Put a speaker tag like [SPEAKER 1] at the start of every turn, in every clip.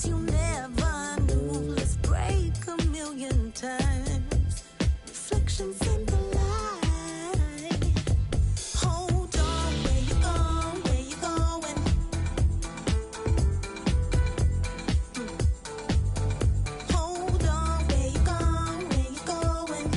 [SPEAKER 1] you never knew. Let's break a million times. Reflections in the light. Hold on, where you going? Where you going? Hold on, where you going? Where you going?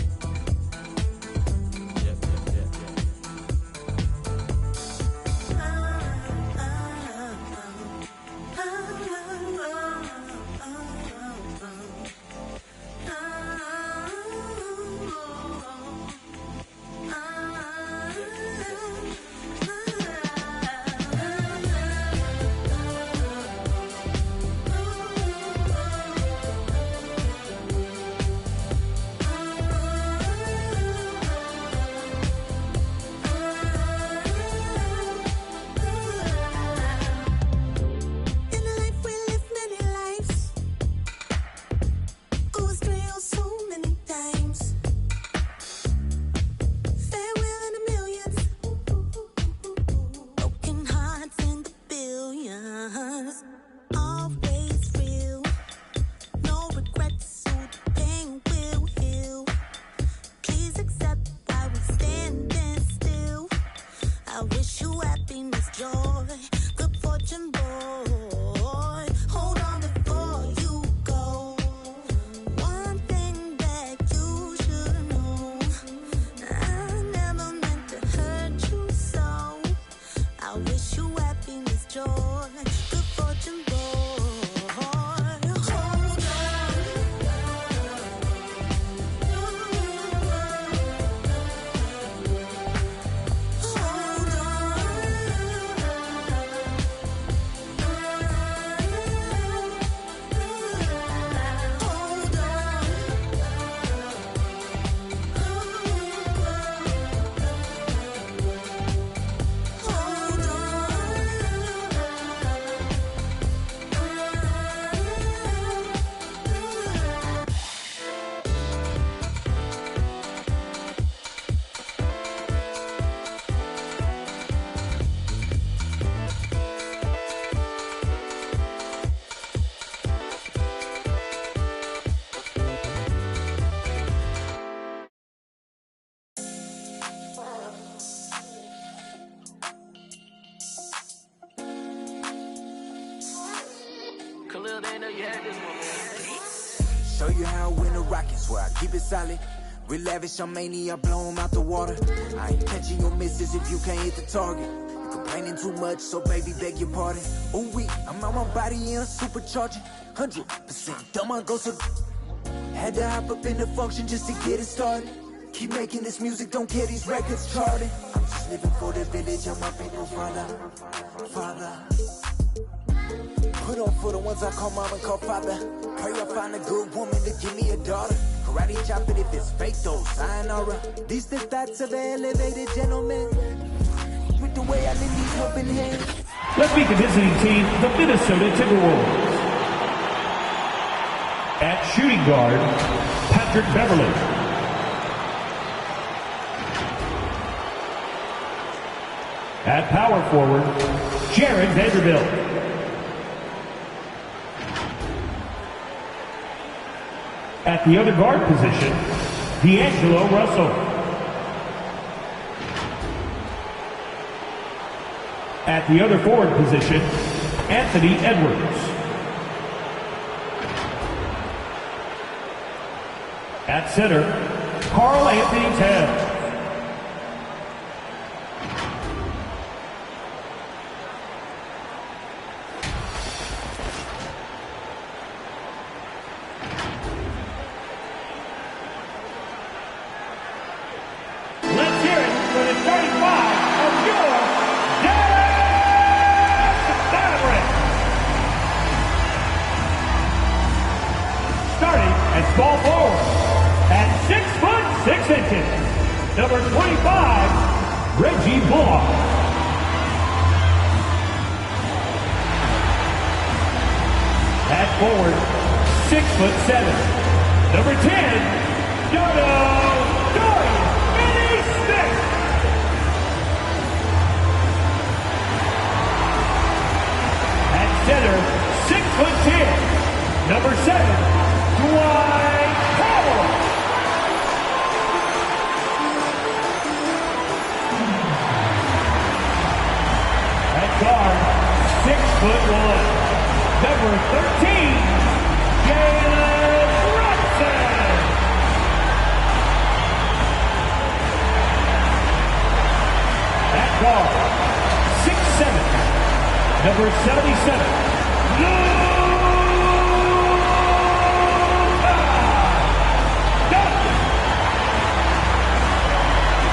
[SPEAKER 1] In life we live many lives, go astray oh so many times. Farewell in the millions, broken hearts in the billions. Always real, no regrets, so the pain will heal. Please accept why we're standing still. I wish you happiness, joy, good fortune, boy. Hold on before you go. One thing that you should know, I never meant to hurt you so. I wish you happiness, joy, good fortune, boy. Hold on.
[SPEAKER 2] Khalil, they know you had this one, man.
[SPEAKER 3] Show you how I win the Rockets, where I keep it solid. Real lavish, I'm mania, blow 'em out the water. I ain't catching your misses if you can't hit the target. You complaining too much, so baby, beg your pardon. Ooh, I'm out my body, yeah, supercharging. 100% dumb, I go so. Had to hop up in the function just to get it started. Keep making this music, don't care these records charted. I'm just living for the village, I'm my people, father. Put on for the ones I call mom and call father. Pray I find a good woman to give me a daughter. Karate chop it if it's fake though, sayonara. These the thoughts of an elevated gentleman. With the way I live these open hands.
[SPEAKER 4] Let's meet the visiting team, the Minnesota Timberwolves. At shooting guard, Patrick Beverly. At power forward, Jared Vanderbilt. At the other guard position, D'Angelo Russell. At the other forward position, Anthony Edwards. At center, Karl Anthony Towns. Small forward at 6'6" number 25, Reggie Bullock. At forward, 6'7", number 10, Dorian Finney-Smith. At center, 6'10", Number 77.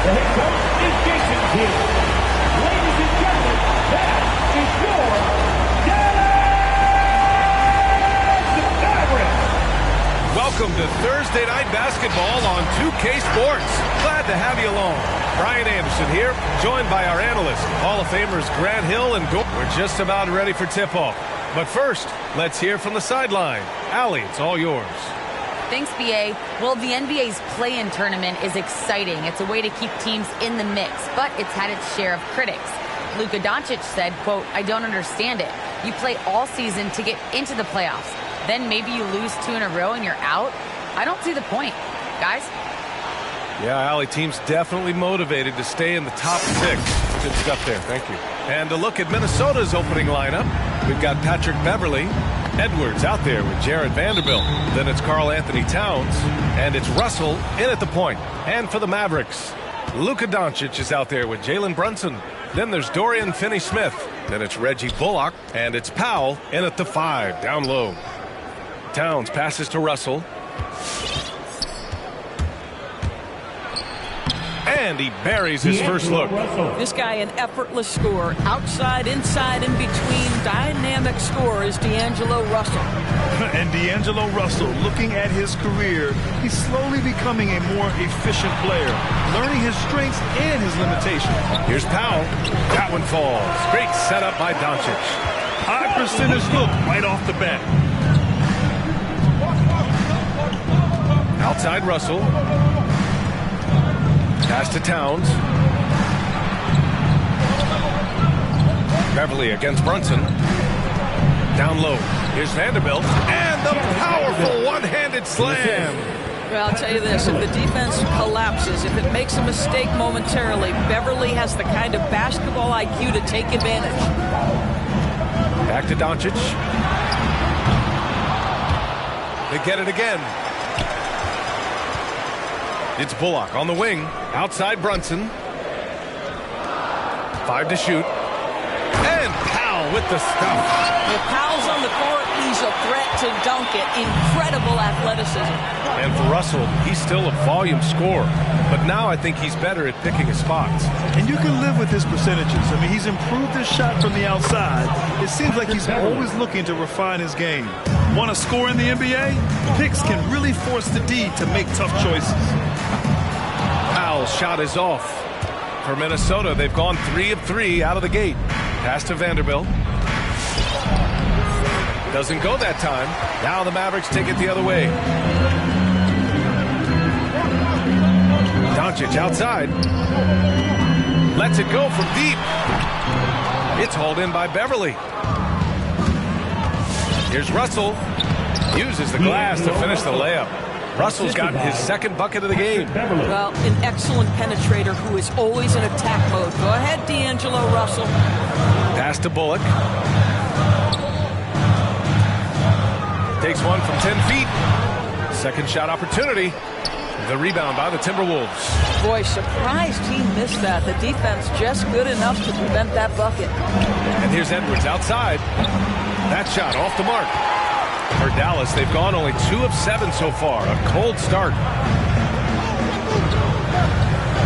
[SPEAKER 4] The head coach is Jason Kidd. Ladies and gentlemen, that is your Dallas Mavericks.
[SPEAKER 5] Welcome to Thursday Night Basketball on 2K Sports. Glad to have you along. Brian Anderson here, joined by our analysts, Hall of Famers Grant Hill and Gore. We're just about ready for tip-off. But first, let's hear from the sideline. Allie, it's all yours.
[SPEAKER 6] Thanks, B.A. Well, the NBA's play-in tournament is exciting. It's a way to keep teams in the mix, but it's had its share of critics. Luka Doncic said, quote, "I don't understand it. You play all season to get into the playoffs. Then maybe you lose 2 in a row and you're out? I don't see the point. Guys?"
[SPEAKER 5] Yeah, Allie, team's definitely motivated to stay in the top 6. Good stuff there. Thank you. And a look at Minnesota's opening lineup. We've got Patrick Beverley. Edwards out there with Jared Vanderbilt. Then it's Karl Anthony Towns. And it's Russell in at the point. And for the Mavericks, Luka Doncic is out there with Jalen Brunson. Then there's Dorian Finney-Smith. Then it's Reggie Bullock. And it's Powell in at the 5, down low. Towns passes to Russell. And he buries his first look.
[SPEAKER 7] This guy an effortless scorer. Outside, inside, in between. Dynamic scorer is D'Angelo Russell.
[SPEAKER 8] And D'Angelo Russell, looking at his career, he's slowly becoming a more efficient player, learning his strengths and his limitations.
[SPEAKER 5] Here's Powell. That one falls. Great setup by Doncic.
[SPEAKER 8] High percentage look right off the bat.
[SPEAKER 5] Outside Russell. Pass to Towns. Beverly against Brunson. Down low. Here's Vanderbilt. And the powerful one-handed slam.
[SPEAKER 7] Well, I'll tell you this. If the defense collapses, if it makes a mistake momentarily, Beverly has the kind of basketball IQ to take advantage.
[SPEAKER 5] Back to Doncic. They get it again. It's Bullock on the wing. Outside Brunson. 5 to shoot. And Powell with the stuff.
[SPEAKER 7] If Powell's on the court, he's a threat to dunk it. Incredible athleticism.
[SPEAKER 5] And for Russell, he's still a volume scorer. But now I think he's better at picking his spots.
[SPEAKER 8] And you can live with his percentages. I mean, he's improved his shot from the outside. It seems like he's always looking to refine his game. Want to score in the NBA? Picks can really force the D to make tough choices.
[SPEAKER 5] Powell's shot is off. For Minnesota, they've gone 3 of 3 out of the gate. Pass to Vanderbilt. Doesn't go that time. Now the Mavericks take it the other way. Doncic outside. Lets it go from deep. It's hauled in by Beverly. Here's Russell. Uses the glass to finish the layup. Russell's got his second bucket of the game.
[SPEAKER 7] Well, an excellent penetrator who is always in attack mode. Go ahead, D'Angelo Russell.
[SPEAKER 5] Pass to Bullock. Takes one from 10 feet. Second shot opportunity. The rebound by the Timberwolves.
[SPEAKER 7] Boy, surprised he missed that. The defense just good enough to prevent that bucket.
[SPEAKER 5] And here's Edwards outside. That shot off the mark. For Dallas, they've gone only 2 of 7 so far. A cold start.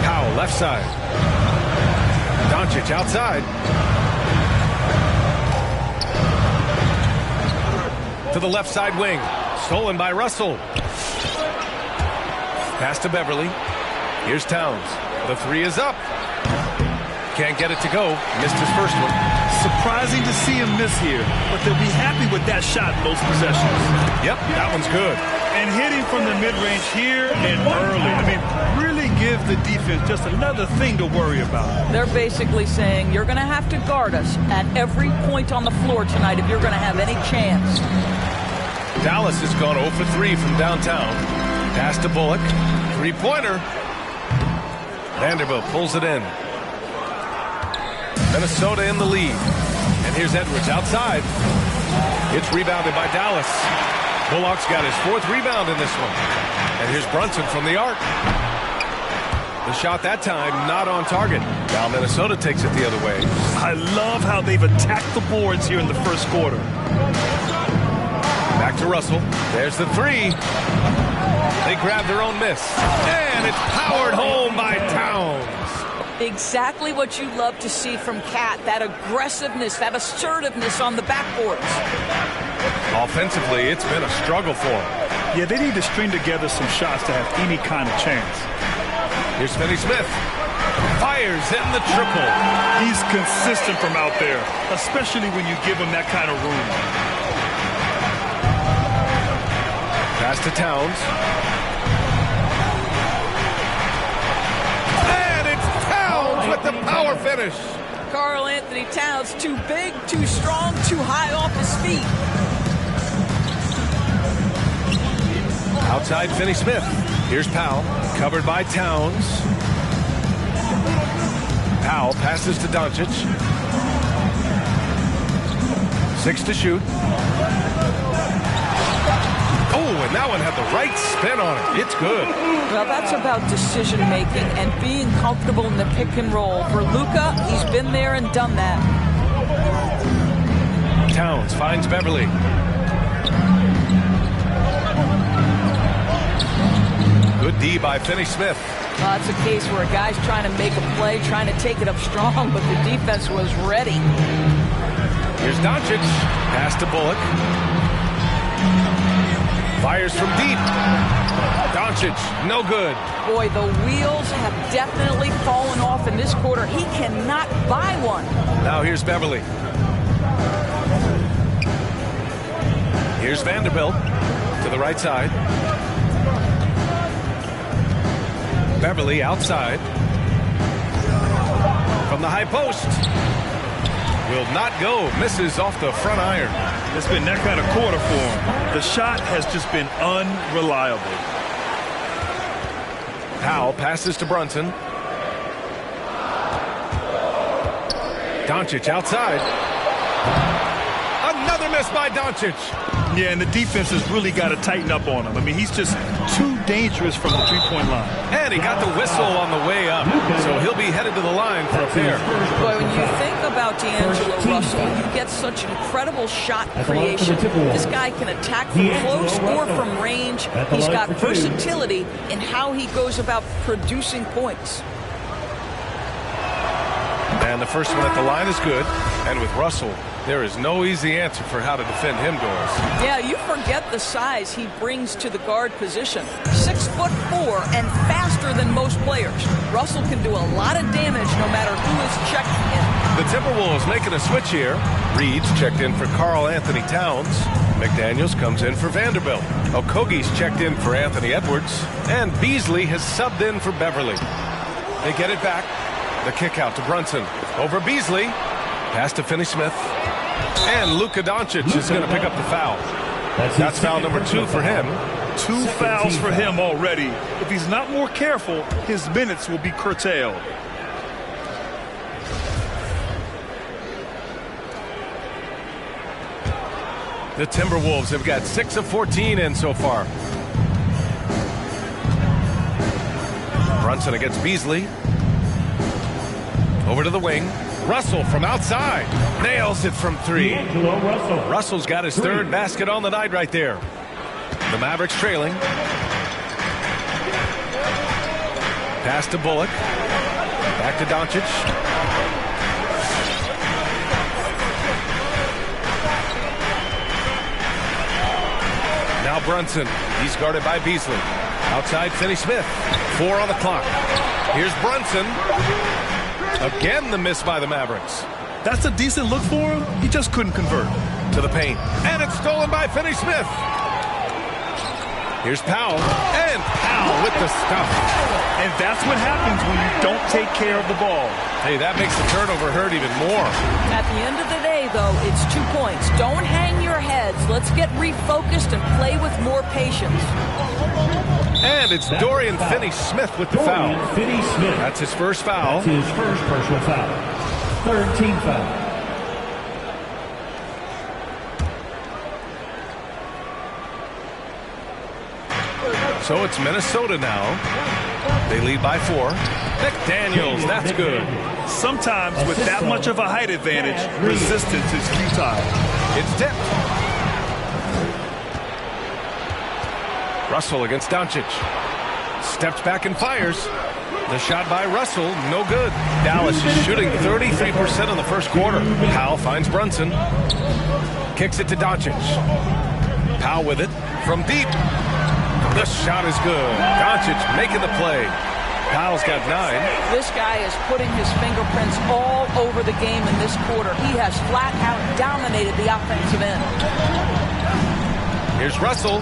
[SPEAKER 5] Powell left side. Doncic outside. To the left side wing. Stolen by Russell. Pass to Beverly. Here's Towns. The 3 is up. Can't get it to go. Missed his first one.
[SPEAKER 8] Surprising to see him miss here, but they'll be happy with that shot in those possessions.
[SPEAKER 5] Yep, that one's good.
[SPEAKER 8] And hitting from the mid-range here and early. I mean, really give the defense just another thing to worry about.
[SPEAKER 7] They're basically saying you're going to have to guard us at every point on the floor tonight if you're going to have any chance.
[SPEAKER 5] Dallas has gone 0 for 3 from downtown. Pass to Bullock. 3-pointer. Vanderbilt pulls it in. Minnesota in the lead. And here's Edwards outside. It's rebounded by Dallas. Bullock's got his 4th rebound in this one. And here's Brunson from the arc. The shot that time not on target. Now Minnesota takes it the other way.
[SPEAKER 8] I love how they've attacked the boards here in the first quarter.
[SPEAKER 5] Back to Russell. There's the three. They grab their own miss. And it's powered home by Towns.
[SPEAKER 7] Exactly what you love to see from Cat, that aggressiveness, that assertiveness on the backboards.
[SPEAKER 5] Offensively, it's been a struggle for them.
[SPEAKER 8] Yeah, they need to string together some shots to have any kind of chance.
[SPEAKER 5] Here's Finney-Smith. Fires in the triple.
[SPEAKER 8] He's consistent from out there, especially when you give him that kind of room.
[SPEAKER 5] Pass to Towns. And it's Towns with the power finish.
[SPEAKER 7] Karl Anthony Towns, too big, too strong, too high off his feet.
[SPEAKER 5] Outside Finney-Smith. Here's Powell, covered by Towns. Powell passes to Doncic. 6 to shoot. Oh, and that one had the right spin on it. It's good.
[SPEAKER 7] Well, that's about decision-making and being comfortable in the pick and roll. For Luka, he's been there and done that.
[SPEAKER 5] Towns finds Beverly. Good D by Finney-Smith.
[SPEAKER 7] Well, that's a case where a guy's trying to make a play, trying to take it up strong, but the defense was ready.
[SPEAKER 5] Here's Doncic. Pass to Bullock. Fires from deep. Doncic, no good.
[SPEAKER 7] Boy, the wheels have definitely fallen off in this quarter. He cannot buy one.
[SPEAKER 5] Now here's Beverly. Here's Vanderbilt to the right side. Beverly outside. From the high post. Will not go. Misses off the front iron.
[SPEAKER 8] It's been that kind of quarter for him. The shot has just been unreliable.
[SPEAKER 5] Powell passes to Brunson. Doncic outside. Another miss by Doncic.
[SPEAKER 8] Yeah, and the defense has really got to tighten up on him. I mean, he's just too dangerous from the three-point line.
[SPEAKER 5] And he got the whistle on the way up, so he'll be headed to the line for a pair.
[SPEAKER 7] Boy, when you think about D'Angelo Russell, you get such incredible shot creation. This guy can attack from close or from range. He's got versatility in how he goes about producing points.
[SPEAKER 5] And the first one at the line is good. And with Russell, there is no easy answer for how to defend him, Doris.
[SPEAKER 7] Yeah, you forget the size he brings to the guard position. 6'4" and faster than most players. Russell can do a lot of damage no matter who is checking in.
[SPEAKER 5] The Timberwolves making a switch here. Reed's checked in for Karl Anthony Towns. McDaniels comes in for Vanderbilt. Okogie's checked in for Anthony Edwards. And Beasley has subbed in for Beverly. They get it back. The kick out to Brunson. Over Beasley. Pass to Finney-Smith. And Luka Doncic is going to pick up the foul. That's foul number 2 for him.
[SPEAKER 8] 2 fouls for him already. If he's not more careful, his minutes will be curtailed.
[SPEAKER 5] The Timberwolves have got 6 of 14 in so far. Brunson against Beasley. Over to the wing. Russell from outside. Nails it from 3. Russell's got his 3rd basket on the night right there. The Mavericks trailing. Pass to Bullock. Back to Doncic. Now Brunson. He's guarded by Beasley. Outside Finney-Smith. 4 on the clock. Here's Brunson. Again, the miss by the Mavericks.
[SPEAKER 8] That's a decent look for him. He just couldn't convert.
[SPEAKER 5] To the paint. And it's stolen by Finney-Smith. Here's Powell. And Powell with the stuff.
[SPEAKER 8] And that's what happens when you don't take care of the ball.
[SPEAKER 5] Hey, that makes the turnover hurt even more.
[SPEAKER 7] At the end of the day, though, it's 2 points. Don't hang your heads. Let's get refocused and play with more patience.
[SPEAKER 5] And it's Dorian Finney-Smith with the foul.
[SPEAKER 4] Finney-Smith.
[SPEAKER 5] That's his first foul.
[SPEAKER 4] That's his first personal foul. 3rd team foul. So it's Minnesota now.
[SPEAKER 5] They lead by 4. McDaniels, that's good.
[SPEAKER 8] Sometimes with that much of a height advantage, resistance is futile.
[SPEAKER 5] It's tipped. Russell against Doncic. Steps back and fires. The shot by Russell, no good. Dallas is shooting 33% in the first quarter. Powell finds Brunson. Kicks it to Doncic. Powell with it from deep. The shot is good. Doncic making the play. Powell's got 9.
[SPEAKER 7] This guy is putting his fingerprints all over the game in this quarter. He has flat out dominated the offensive end.
[SPEAKER 5] Here's Russell.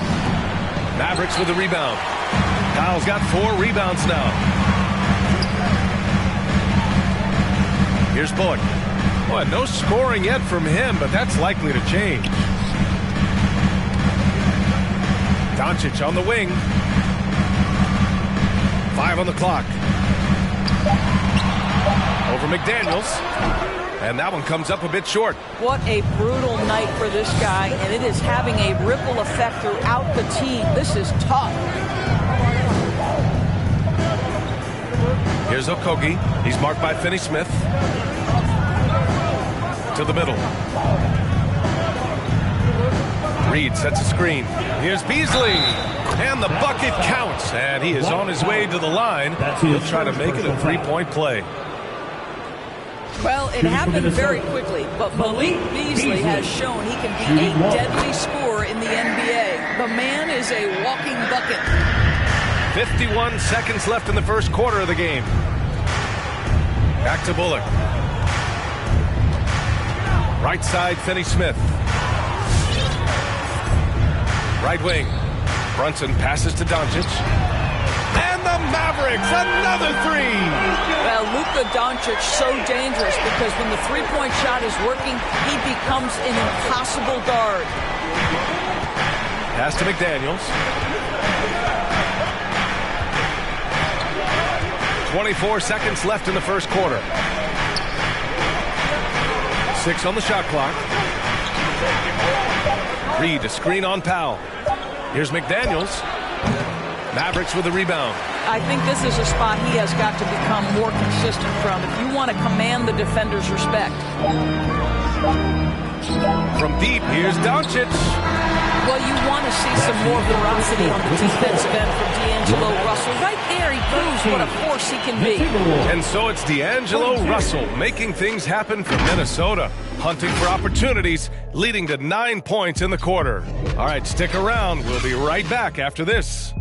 [SPEAKER 5] Mavericks with the rebound. Powell's got 4 rebounds now. Here's Bullock. Boy, no scoring yet from him, but that's likely to change. Doncic on the wing. 5 on the clock. Over McDaniels. And that one comes up a bit short.
[SPEAKER 7] What a brutal night for this guy, and it is having a ripple effect throughout the team. This is tough.
[SPEAKER 5] Here's Okogie. He's marked by Finney-Smith. To the middle. Reed sets a screen. Here's Beasley. And the bucket counts. And he is on his way to the line. He'll try to make it a 3-point play.
[SPEAKER 7] Well, it happened very quickly, but Malik Beasley has shown he can be a deadly scorer in the NBA. The man is a walking bucket.
[SPEAKER 5] 51 seconds left in the first quarter of the game. Back to Bullock. Right side, Finney-Smith. Right wing. Brunson passes to Doncic. And the Mavericks, another 3!
[SPEAKER 7] Well, Luka Doncic so dangerous because when the three-point shot is working, he becomes an impossible guard.
[SPEAKER 5] Pass to McDaniels. 24 seconds left in the first quarter. 6 on the shot clock. Reed, a screen on Powell. Here's McDaniels. Mavericks with the rebound.
[SPEAKER 7] I think this is a spot he has got to become more consistent from if you want to command the defender's respect.
[SPEAKER 5] From deep, here's Doncic.
[SPEAKER 7] Well, you want to see some more ferocity on the defensive end from D'Angelo Russell. Right there, he proves what a force he can be.
[SPEAKER 5] And so it's D'Angelo Russell making things happen for Minnesota. Hunting for opportunities, leading to 9 points in the quarter. All right, stick around. We'll be right back after this.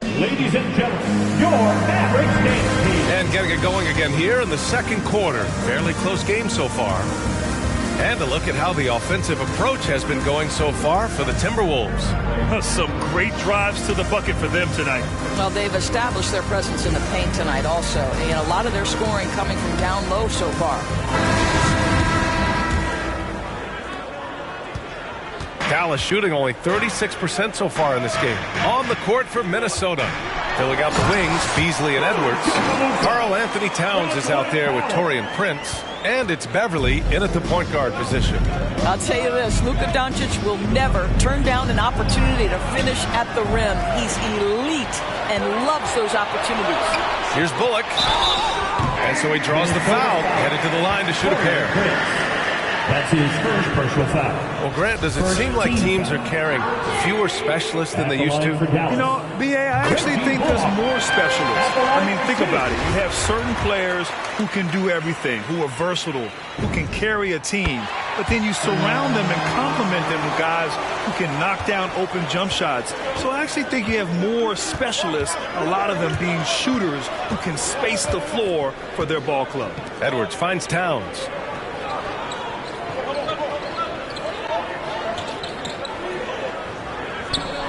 [SPEAKER 4] Ladies and gentlemen, your Mavericks game team.
[SPEAKER 5] And getting it going again here in the second quarter. Fairly close game so far. And a look at how the offensive approach has been going so far for the Timberwolves.
[SPEAKER 8] Some great drives to the bucket for them tonight.
[SPEAKER 7] Well, they've established their presence in the paint tonight also. And a lot of their scoring coming from down low so far.
[SPEAKER 5] Dallas shooting only 36% so far in this game. On the court for Minnesota. Filling out the wings, Beasley and Edwards. Karl Anthony Towns is out there with Taurean Prince. And it's Beverly in at the point guard position.
[SPEAKER 7] I'll tell you this, Luka Doncic will never turn down an opportunity to finish at the rim. He's elite and loves those opportunities.
[SPEAKER 5] Here's Bullock. And so he draws the foul, headed to the line to shoot a pair.
[SPEAKER 4] That's his first personal foul.
[SPEAKER 5] Well, Grant, does it seem like teams are carrying fewer specialists than they used to?
[SPEAKER 8] You know, B.A., I actually think there's more specialists. I mean, think about it. You have certain players who can do everything, who are versatile, who can carry a team. But then you surround them and complement them with guys who can knock down open jump shots. So I actually think you have more specialists, a lot of them being shooters who can space the floor for their ball club.
[SPEAKER 5] Edwards finds Towns.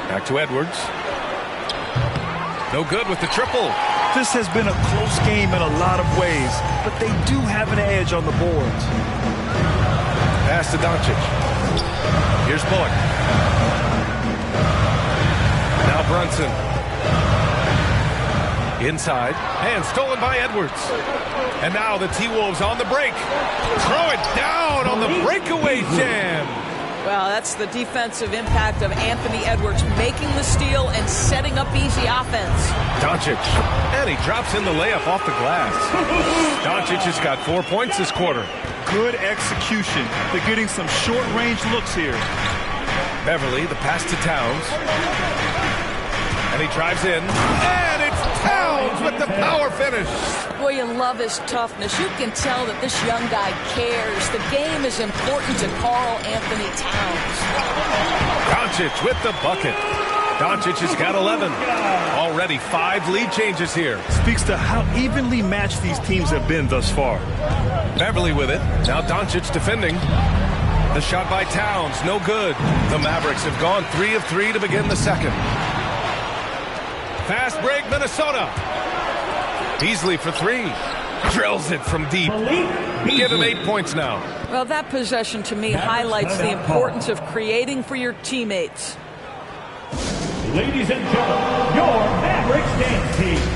[SPEAKER 5] Back to Edwards. No good with the triple.
[SPEAKER 8] This has been a close game in a lot of ways, but they do have an edge on the boards.
[SPEAKER 5] Pass to Doncic. Here's Bullock. Now Brunson. Inside. And stolen by Edwards. And now the T-Wolves on the break. Throw it down on the breakaway jam.
[SPEAKER 7] Well, that's the defensive impact of Anthony Edwards making the steal and setting up easy offense.
[SPEAKER 5] Doncic, and he drops in the layup off the glass. Doncic has got 4 points this quarter.
[SPEAKER 8] Good execution. They're getting some short-range looks here.
[SPEAKER 5] Beverly, the pass to Towns. And he drives in. And it's Towns with the power finish.
[SPEAKER 7] Boy, you love his toughness. You can tell that this young guy cares. The game is important to Karl Anthony Towns.
[SPEAKER 5] Doncic with the bucket. Doncic has got 11. Already 5 lead changes here.
[SPEAKER 8] Speaks to how evenly matched these teams have been thus far.
[SPEAKER 5] Beverly with it. Now Doncic defending. The shot by Towns, no good. The Mavericks have gone 3 of 3 to begin the second. Fast break, Minnesota. Beasley for 3. Drills it from deep. Give him 8 points now.
[SPEAKER 7] Well, that possession to me highlights the importance of creating for your teammates.
[SPEAKER 4] Ladies and gentlemen, your Mavericks dance team.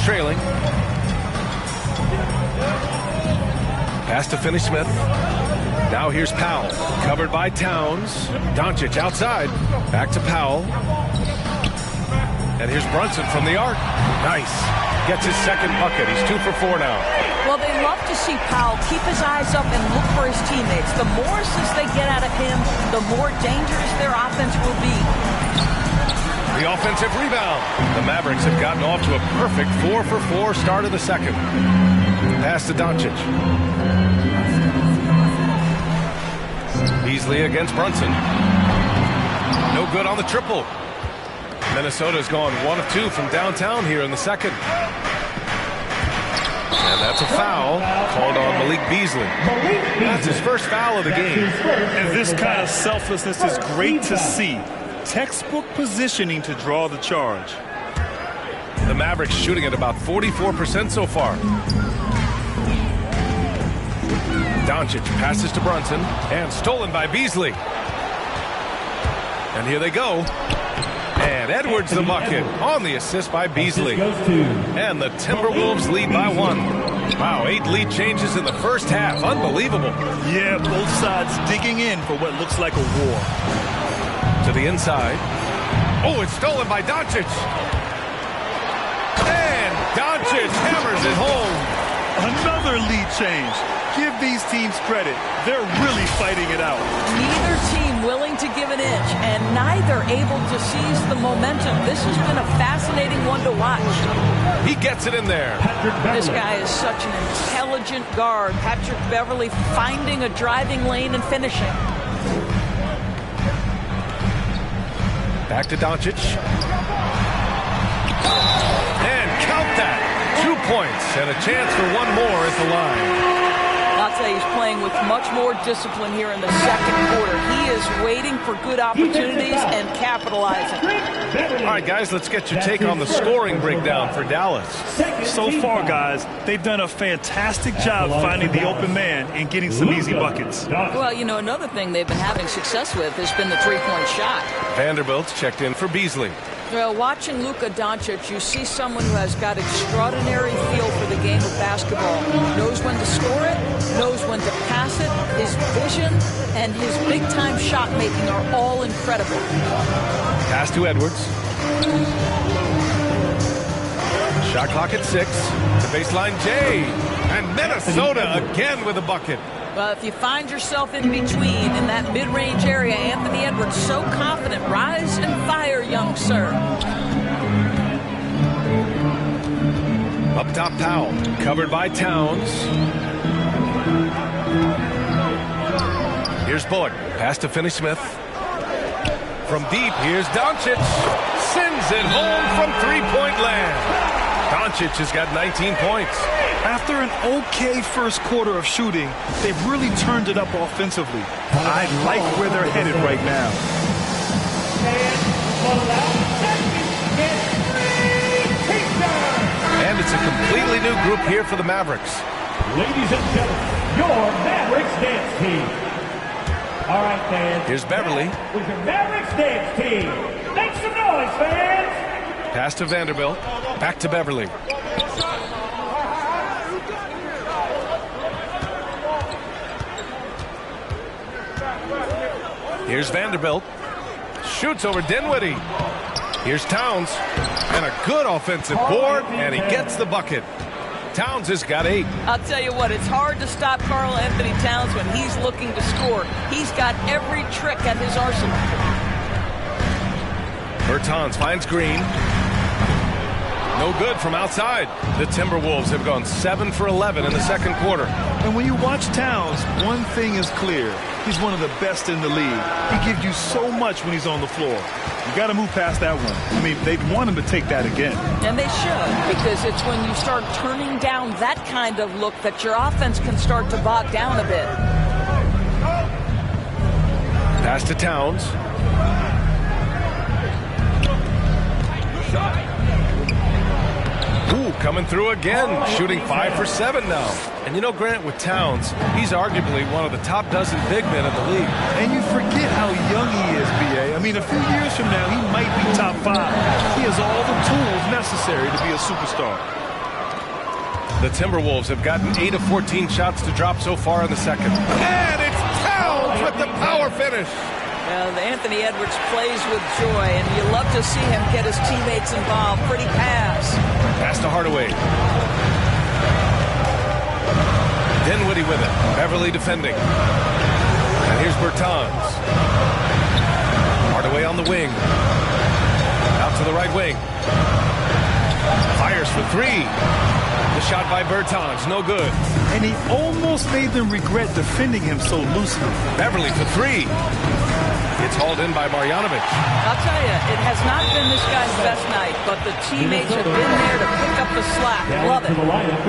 [SPEAKER 5] Trailing. Pass to Finney-Smith. Now here's Powell. Covered by Towns. Doncic outside. Back to Powell. And here's Brunson from the arc. Nice. Gets his second bucket. He's 2 for 4 now.
[SPEAKER 7] Well, they love to see Powell keep his eyes up and look for his teammates. The more assists they get out of him, the more dangerous their offense will be.
[SPEAKER 5] The offensive rebound. The Mavericks have gotten off to a perfect 4 for 4 start of the second. Pass to Doncic. Beasley against Brunson. No good on the triple. Minnesota's gone 1 of 2 from downtown here in the second. And that's a foul called on Malik Beasley. That's his first foul of the game.
[SPEAKER 8] And this kind of selflessness is great to see. Textbook positioning to draw the charge.
[SPEAKER 5] The Mavericks shooting at about 44% so far. Doncic passes to Brunson and stolen by Beasley. And here they go. And Edwards the bucket on the assist by Beasley. And the Timberwolves lead by 1. Wow, 8 lead changes in the first half. Unbelievable.
[SPEAKER 8] Yeah, both sides digging in for what looks like a war.
[SPEAKER 5] To the inside. Oh, it's stolen by Doncic. And Doncic hammers it home.
[SPEAKER 8] Another lead change. Give these teams credit. They're really fighting it out.
[SPEAKER 7] Neither team willing to give an inch, and neither able to seize the momentum. This has been a fascinating one to watch.
[SPEAKER 5] He gets it in there.
[SPEAKER 7] This guy is such an intelligent guard. Patrick Beverly finding a driving lane and finishing.
[SPEAKER 5] Back to Doncic. And count that. 2 points and a chance for 1 more at the line.
[SPEAKER 7] I'll tell you, he's playing with much more discipline here in the second quarter. He is waiting for good opportunities and capitalizing.
[SPEAKER 5] All right, guys, let's get your take on the scoring breakdown for Dallas.
[SPEAKER 8] So far, guys, they've done a fantastic job finding the open man and getting some easy buckets.
[SPEAKER 7] Well, you know, another thing they've been having success with has been the three-point shot.
[SPEAKER 5] Vanderbilt's checked in for Beasley.
[SPEAKER 7] Well, watching Luka Doncic, you see someone who has got extraordinary feel for the game of basketball. Knows when to score it, knows when to pass it. His vision and his big-time shot making are all incredible.
[SPEAKER 5] Pass to Edwards. Shot clock at 6. To baseline J. And Minnesota again with a bucket.
[SPEAKER 7] Well, if you find yourself in between in that mid-range area, Anthony Edwards so confident. Rise and fire, young sir.
[SPEAKER 5] Up top, Powell. Covered by Towns. Here's Bullock. Pass to Finney-Smith. From deep, here's Doncic. Sends it home from three-point land. Doncic has got 19 points.
[SPEAKER 8] After an okay first quarter of shooting, they've really turned it up offensively. I like where they're headed right now.
[SPEAKER 5] a completely new group here for the Mavericks.
[SPEAKER 4] Ladies and gentlemen, your Mavericks dance team. All right, fans.
[SPEAKER 5] Here's Beverly.
[SPEAKER 4] With your Mavericks dance team. Make some noise, fans.
[SPEAKER 5] Pass to Vanderbilt. Back to Beverly. Here's Vanderbilt. Shoots over Dinwiddie. Here's Towns. And a good offensive board, and he gets the bucket. Towns has got 8.
[SPEAKER 7] I'll tell you what, it's hard to stop Karl Anthony Towns when he's looking to score. He's got every trick at his arsenal.
[SPEAKER 5] Bertans finds Green. No good from outside. The Timberwolves have gone 7 for 11 in the second quarter.
[SPEAKER 8] And when you watch Towns, one thing is clear. He's one of the best in the league. He gives you so much when he's on the floor. You got to move past that one. I mean, they'd want him to take that again.
[SPEAKER 7] And they should, because it's when you start turning down that kind of look that your offense can start to bog down a bit.
[SPEAKER 5] Pass to Towns. Ooh, coming through again, shooting 5 for 7 now. And you know, Grant, with Towns, he's arguably one of the top dozen big men in the league.
[SPEAKER 8] And you forget how young he is, B.A. I mean, a few years from now, he might be top 5. He has all the tools necessary to be a superstar.
[SPEAKER 5] The Timberwolves have gotten 8 of 14 shots to drop so far in the second. And it's Towns with the power finish.
[SPEAKER 7] Well, Anthony Edwards plays with joy, and you love to see him get his teammates involved. Pretty pass.
[SPEAKER 5] Pass to Hardaway. Dinwiddie with it. Beverly defending. And here's Bertans. Hardaway on the wing. Out to the right wing. Fires for 3. The shot by Bertans, no good.
[SPEAKER 8] And he almost made them regret defending him so loosely.
[SPEAKER 5] Beverly for 3. It's hauled in by Marjanovic.
[SPEAKER 7] I'll tell you, it has not been this guy's best night, but the teammates have been there to pick up the slack. Love it.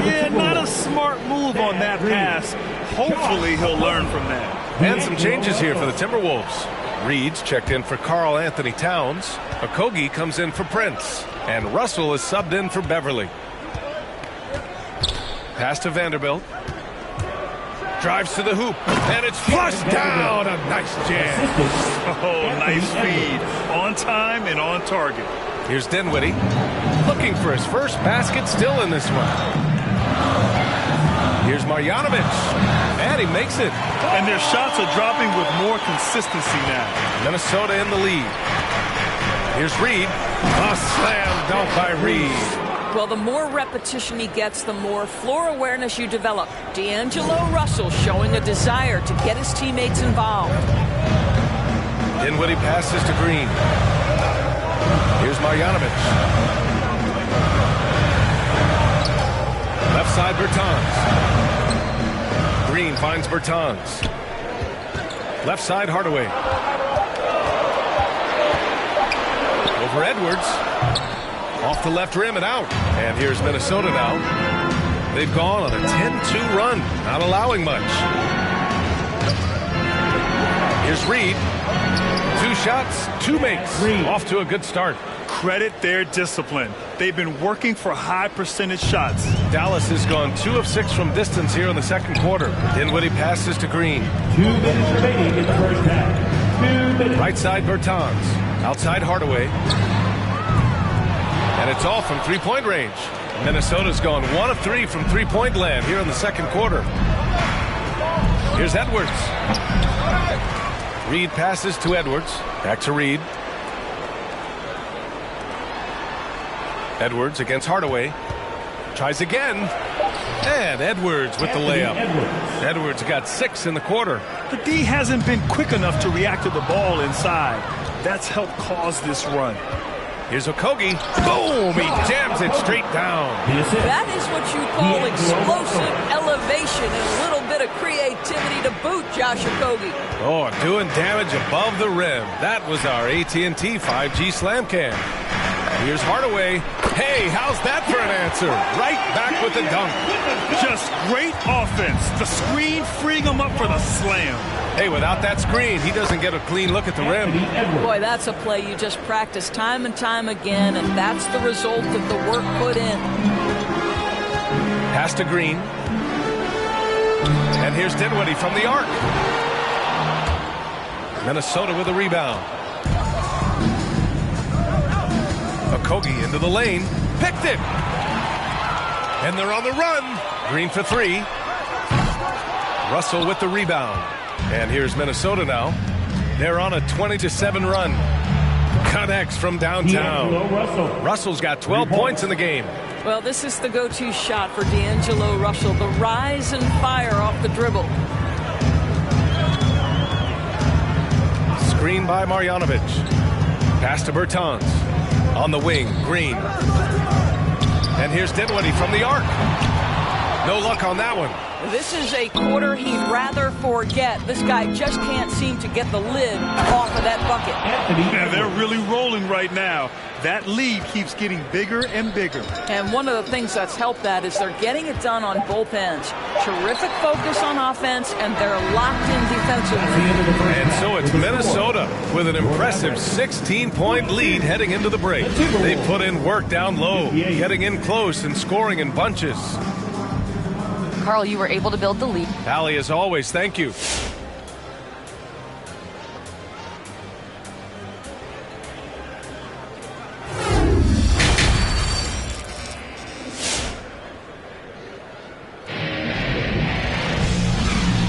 [SPEAKER 8] Yeah, not a smart move on that pass. Hopefully he'll learn from that.
[SPEAKER 5] And some changes here for the Timberwolves. Reed's checked in for Karl Anthony Towns. Okogie comes in for Prince. And Russell is subbed in for Beverly. Pass to Vanderbilt. Drives to the hoop, and it's flushed down. A nice jam.
[SPEAKER 8] Oh, nice feed. On time and on target.
[SPEAKER 5] Here's Dinwiddie. Looking for his first basket still in this one. Here's Marjanovic. And he makes it.
[SPEAKER 8] And their shots are dropping with more consistency now.
[SPEAKER 5] Minnesota in the lead. Here's Reed. A slam dunk by Reed.
[SPEAKER 7] Well, the more repetition he gets, the more floor awareness you develop. D'Angelo Russell showing a desire to get his teammates involved.
[SPEAKER 5] Dinwiddie passes to Green. Here's Marjanovic. Left side, Bertans. Green finds Bertans. Left side, Hardaway. Over Edwards. Off the left rim and out. And here's Minnesota now. They've gone on a 10-2 run, not allowing much. Here's Reed. 2 shots, 2 makes. Off to a good start.
[SPEAKER 8] Credit their discipline. They've been working for high percentage shots.
[SPEAKER 5] Dallas has gone 2 of 6 from distance here in the second quarter. Dinwiddie passes to Green.
[SPEAKER 4] 2 minutes remaining in the first half. 2 minutes.
[SPEAKER 5] Right side, Bertans. Outside, Hardaway. And it's all from three-point range. Minnesota's gone 1 of 3 from three-point land here in the second quarter. Here's Edwards. Reed passes to Edwards. Back to Reed. Edwards against Hardaway. Tries again. And Edwards with the layup. Edwards got 6 in the quarter.
[SPEAKER 8] The D hasn't been quick enough to react to the ball inside. That's helped cause this run.
[SPEAKER 5] Here's Okogie. Boom! He jams it straight down.
[SPEAKER 7] That is what you call explosive elevation and a little bit of creativity to boot, Josh Okogie.
[SPEAKER 5] Oh, doing damage above the rim. That was our AT&T 5G Slam Cam. Here's Hardaway. Hey, how's that for an answer? Right back with the dunk.
[SPEAKER 8] Just great offense. The screen freeing him up for the slam.
[SPEAKER 5] Hey, without that screen, he doesn't get a clean look at the rim.
[SPEAKER 7] Boy, that's a play you just practice time and time again, and that's the result of the work put in.
[SPEAKER 5] Pass to Green. And here's Dinwiddie from the arc. Minnesota with a rebound. Okogie into the lane. Picked it. And they're on the run. Green for three. Russell with the rebound. And here's Minnesota now. They're on a 20-7 run. Connects from downtown. Russell's got 12 points in the game.
[SPEAKER 7] Well, this is the go-to shot for D'Angelo Russell. The rise and fire off the dribble.
[SPEAKER 5] Screen by Marjanovic. Pass to Bertans. On the wing, Green. And here's Dinwiddie from the arc. No luck on that one.
[SPEAKER 7] This is a quarter he'd rather forget. This guy just can't seem to get the lid off of that bucket.
[SPEAKER 8] Yeah, they're really rolling right now. That lead keeps getting bigger and bigger.
[SPEAKER 7] And one of the things that's helped that is they're getting it done on both ends. Terrific focus on offense, and they're locked in defensively.
[SPEAKER 5] And so it's Minnesota with an impressive 16-point lead heading into the break. They put in work down low, getting in close and scoring in bunches.
[SPEAKER 6] Carl, you were able to build the lead.
[SPEAKER 5] Allie, as always, thank you.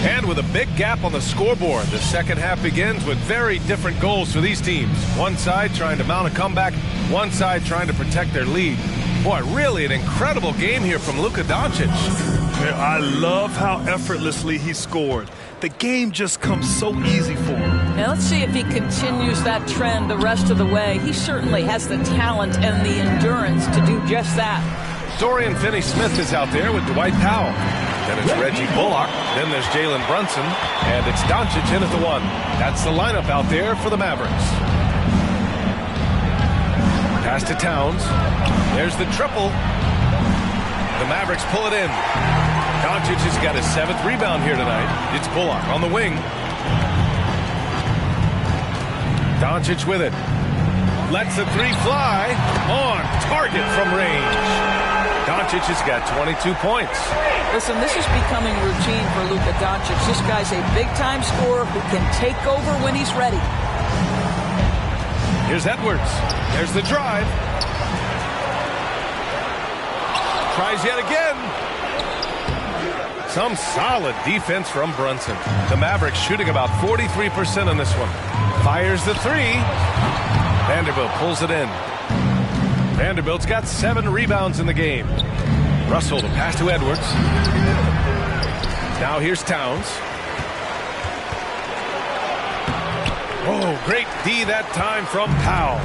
[SPEAKER 5] And with a big gap on the scoreboard, the second half begins with very different goals for these teams. One side trying to mount a comeback, one side trying to protect their lead. Boy, really an incredible game here from Luka Doncic.
[SPEAKER 8] I love how effortlessly he scored. The game just comes so easy for him.
[SPEAKER 7] Now let's see if he continues that trend the rest of the way. He certainly has the talent and the endurance to do just that.
[SPEAKER 5] Dorian Finney-Smith is out there with Dwight Powell. Then it's Reggie Bullock. Then there's Jalen Brunson. And it's Doncic in at the one. That's the lineup out there for the Mavericks. Pass to Towns. There's the triple. The Mavericks pull it in. Doncic has got his 7th rebound here tonight. It's Bullock on the wing. Doncic with it. Lets the three fly. On target from range. Doncic has got 22 points.
[SPEAKER 7] Listen, this is becoming routine for Luka Doncic. This guy's a big-time scorer who can take over when he's ready.
[SPEAKER 5] Here's Edwards. There's the drive. Tries yet again. Some solid defense from Brunson. The Mavericks shooting about 43% on this one. Fires the three. Vanderbilt pulls it in. Vanderbilt's got 7 rebounds in the game. Russell to pass to Edwards. Now here's Towns. Oh, great D that time from Powell.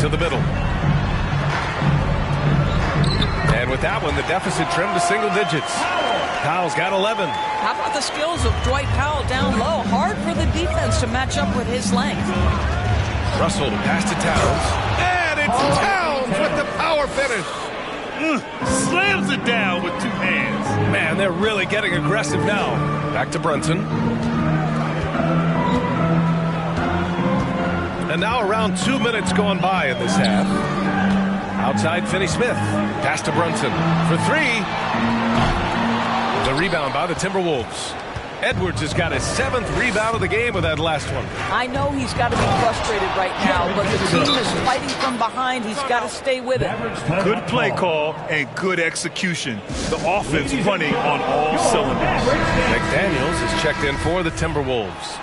[SPEAKER 5] To the middle. And with that one, the deficit trimmed to single digits. Powell's got 11.
[SPEAKER 7] How about the skills of Dwight Powell down low? Hard for the defense to match up with his length.
[SPEAKER 5] Russell to pass to Towns. And it's Towns with the power finish.
[SPEAKER 8] Slams it down with 2 hands.
[SPEAKER 5] Man, they're really getting aggressive now. Back to Brunson. And now around 2 minutes gone by in this half. Outside Finney-Smith. Pass to Brunson for 3. The rebound by the Timberwolves. Edwards has got his 7th rebound of the game with that last one.
[SPEAKER 7] I know he's got to be frustrated right now, but the team is fighting from behind. He's got to stay with it.
[SPEAKER 8] Good play call and good execution. The offense running on all cylinders.
[SPEAKER 5] McDaniels is checked in for the Timberwolves.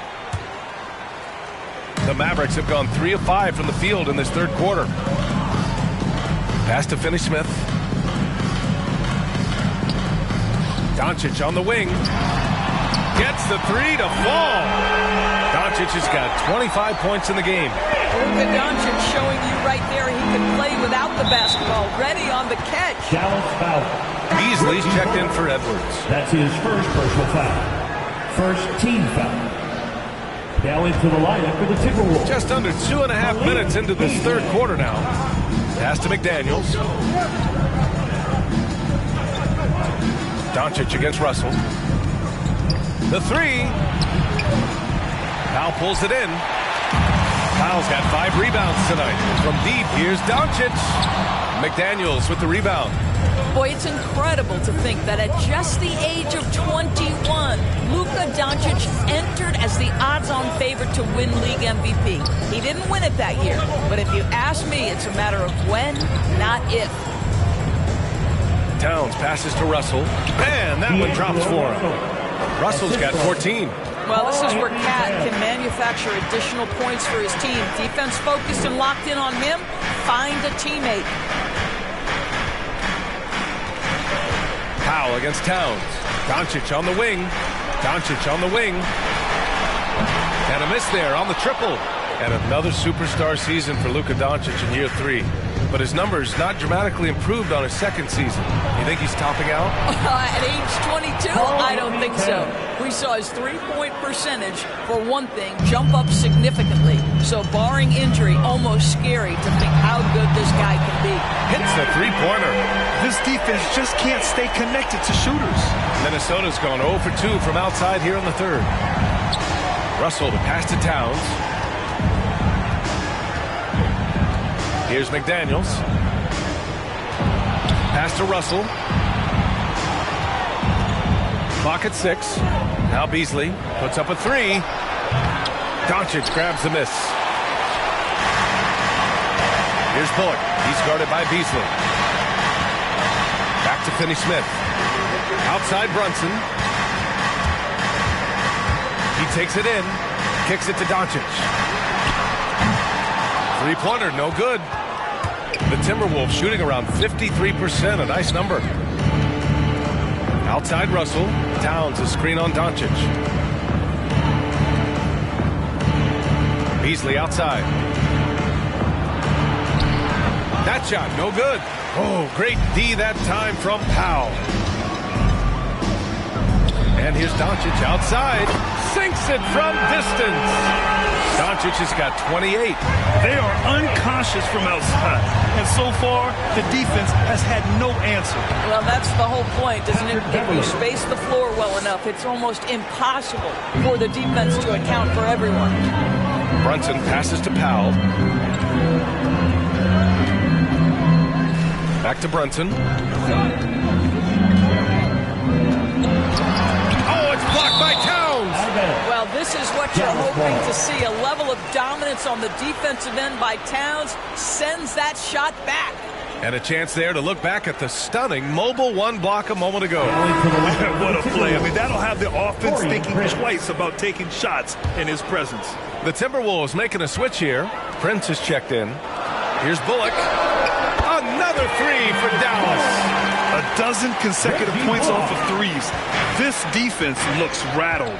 [SPEAKER 5] The Mavericks have gone 3 of 5 from the field in this third quarter. Pass to Finney-Smith. Doncic on the wing. Gets the 3 to fall. Doncic has got 25 points in the game.
[SPEAKER 7] Luka Doncic showing you right there he can play without the basketball. Ready on the catch.
[SPEAKER 5] Beasley's checked in for Edwards.
[SPEAKER 4] That's his first personal foul. First team foul. Now into the lineup for the Timberwolves.
[SPEAKER 5] Just under 2.5 minutes into this third quarter now. Pass to McDaniels. Doncic against Russell. The 3. Powell pulls it in. Powell's got 5 rebounds tonight. From deep, here's Doncic. McDaniels with the rebound.
[SPEAKER 7] Boy, it's incredible to think that at just the age of 21, Luka Doncic entered as the odds-on favorite to win league MVP. He didn't win it that year, but if you ask me, it's a matter of when, not if.
[SPEAKER 5] Towns passes to Russell, and that one drops for him. Russell's got 14.
[SPEAKER 7] Well, this is where Cat can manufacture additional points for his team. Defense focused and locked in on him. Find a teammate.
[SPEAKER 5] Powell against Towns. Doncic on the wing. Doncic on the wing. And a miss there on the triple. And another superstar season for Luka Doncic in year 3. But his numbers not dramatically improved on his second season. You think he's topping out?
[SPEAKER 7] At age 22? I don't think so. We saw his three-point percentage, for one thing, jump up significantly. So barring injury, almost scary to think how good this guy can be.
[SPEAKER 5] Hits the three-pointer.
[SPEAKER 8] This defense just can't stay connected to shooters.
[SPEAKER 5] Minnesota's gone 0 for 2 from outside here in the third. Russell to pass to Towns. Here's McDaniels. Pass to Russell. Clock at 6. Now Beasley puts up a 3. Doncic grabs the miss. Here's Bullock. He's guarded by Beasley. Back to Finney-Smith. Outside Brunson. He takes it in. Kicks it to Doncic. Three-pointer, no good. The Timberwolves shooting around 53%, a nice number. Outside Russell. Towns, a screen on Doncic. Beasley outside. That shot, no good. Oh, great D that time from Powell. And here's Doncic outside. Sinks it from distance. Doncic has got 28.
[SPEAKER 8] They are unconscious from outside. And so far, the defense has had no answer.
[SPEAKER 7] Well, that's the whole point, isn't it? If you space the floor well enough, it's almost impossible for the defense to account for everyone.
[SPEAKER 5] Brunson passes to Powell. Back to Brunson. Oh, it's blocked by Towns.
[SPEAKER 7] Well, this is what you're hoping to see. A level of dominance on the defensive end by Towns sends that shot back.
[SPEAKER 5] And a chance there to look back at the stunning mobile one block a moment ago.
[SPEAKER 8] What a play. I mean, that'll have the offense thinking twice about taking shots in his presence.
[SPEAKER 5] The Timberwolves making a switch here. Prince is checked in. Here's Bullock. Another 3 for Dallas.
[SPEAKER 8] A dozen consecutive points off of threes. This defense looks rattled.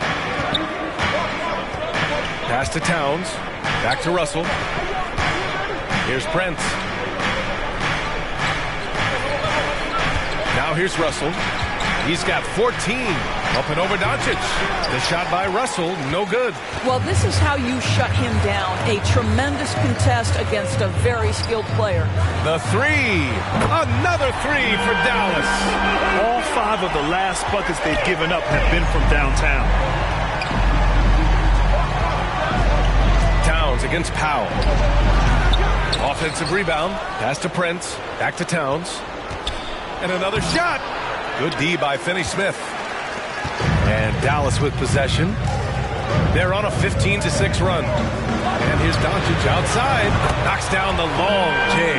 [SPEAKER 5] Pass to Towns. Back to Russell. Here's Prince. Now here's Russell. He's got 14. Up and over Doncic. The shot by Russell, no good.
[SPEAKER 7] Well, this is how you shut him down. A tremendous contest against a very skilled player.
[SPEAKER 5] The 3. Another 3 for Dallas.
[SPEAKER 8] All 5 of the last buckets they've given up have been from downtown.
[SPEAKER 5] Towns against Powell. Offensive rebound. Pass to Prince. Back to Towns. And another shot. Good D by Finney-Smith. And Dallas with possession. They're on a 15-6 run. And here's Doncic outside. Knocks down the long J.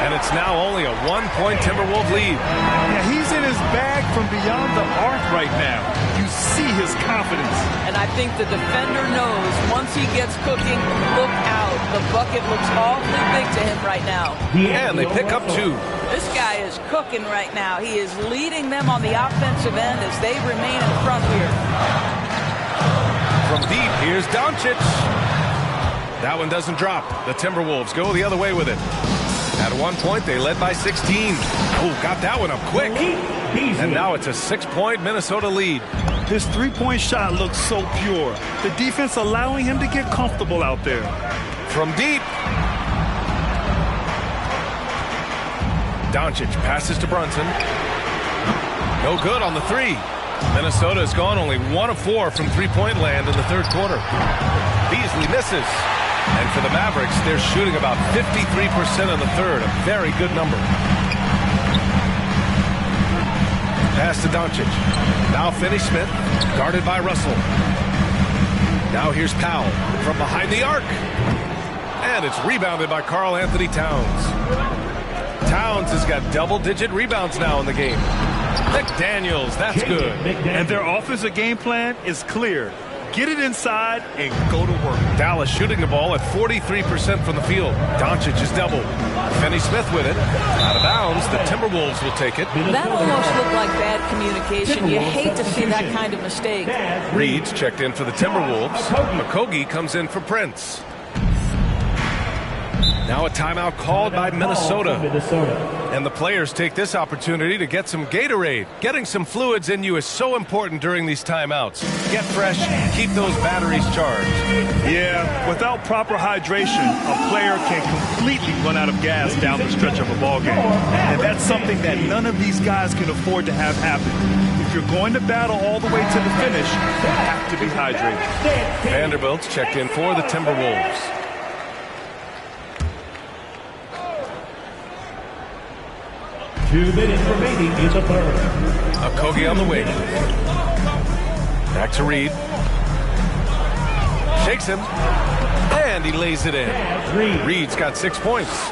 [SPEAKER 5] And it's now only a 1-point Timberwolves lead.
[SPEAKER 8] Yeah, he's in his bag from beyond the arc right now. You see his confidence.
[SPEAKER 7] And I think the defender knows once he gets cooking, look out. The bucket looks awfully big to him right now.
[SPEAKER 5] And they pick up 2.
[SPEAKER 7] This guy is cooking right now. He is leading them on the offensive end as they remain in front here.
[SPEAKER 5] From deep, here's Doncic. That one doesn't drop. The Timberwolves go the other way with it. At one point, they led by 16. Oh, got that one up quick. And now it's a 6-point Minnesota lead.
[SPEAKER 8] His three-point shot looks so pure. The defense allowing him to get comfortable out there.
[SPEAKER 5] From deep. Doncic passes to Brunson. No good on the 3. Minnesota has gone only 1 of 4 from three-point land in the third quarter. Beasley misses. And for the Mavericks, they're shooting about 53% in the third, a very good number. Pass to Doncic. Now Finney-Smith, guarded by Russell. Now here's Powell from behind the arc. And it's rebounded by Karl Anthony Towns. Towns has got double-digit rebounds now in the game. McDaniels, that's good.
[SPEAKER 8] And their offensive game plan is clear. Get it inside and go to work.
[SPEAKER 5] Dallas shooting the ball at 43% from the field. Doncic is double. Finney-Smith with it. Out of bounds. The Timberwolves will take it.
[SPEAKER 7] That almost looked like bad communication. You hate to see that kind of mistake.
[SPEAKER 5] Reed's checked in for the Timberwolves. Okogie comes in for Prince. Now a timeout called by Minnesota. And the players take this opportunity to get some Gatorade. Getting some fluids in you is so important during these timeouts. Get fresh, keep those batteries charged.
[SPEAKER 8] Yeah, without proper hydration, a player can completely run out of gas down the stretch of a ball game. And that's something that none of these guys can afford to have happen. If you're going to battle all the way to the finish, you have to be hydrated.
[SPEAKER 5] Vanderbilt's checked in for the Timberwolves.
[SPEAKER 4] Two minutes remaining in the third.
[SPEAKER 5] Okogie on the wing. Back to Reed. Shakes him. And he lays it in. Reed's got 6 points.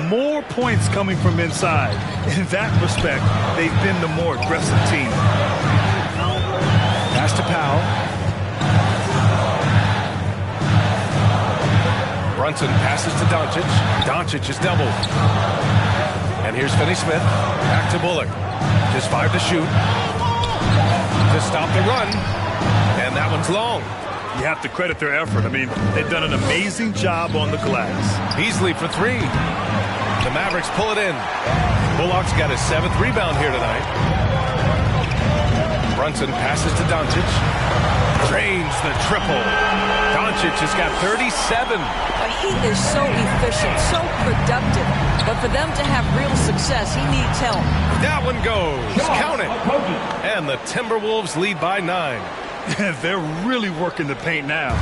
[SPEAKER 8] More points coming from inside. In that respect, they've been the more aggressive team.
[SPEAKER 5] Pass to Powell. Brunson passes to Doncic. Doncic is doubled. And here's Finney-Smith. Back to Bullock. Just 5 to shoot. To stop the run. And that one's long.
[SPEAKER 8] You have to credit their effort. I mean, they've done an amazing job on the glass.
[SPEAKER 5] Beasley for 3. The Mavericks pull it in. Bullock's got his 7th rebound here tonight. Brunson passes to Doncic. Drains the triple. Doncic has got 37.
[SPEAKER 7] He is so efficient, so productive. But for them to have real success, he needs help.
[SPEAKER 5] That one goes. Count it. And the Timberwolves lead by 9.
[SPEAKER 8] They're really working the paint now.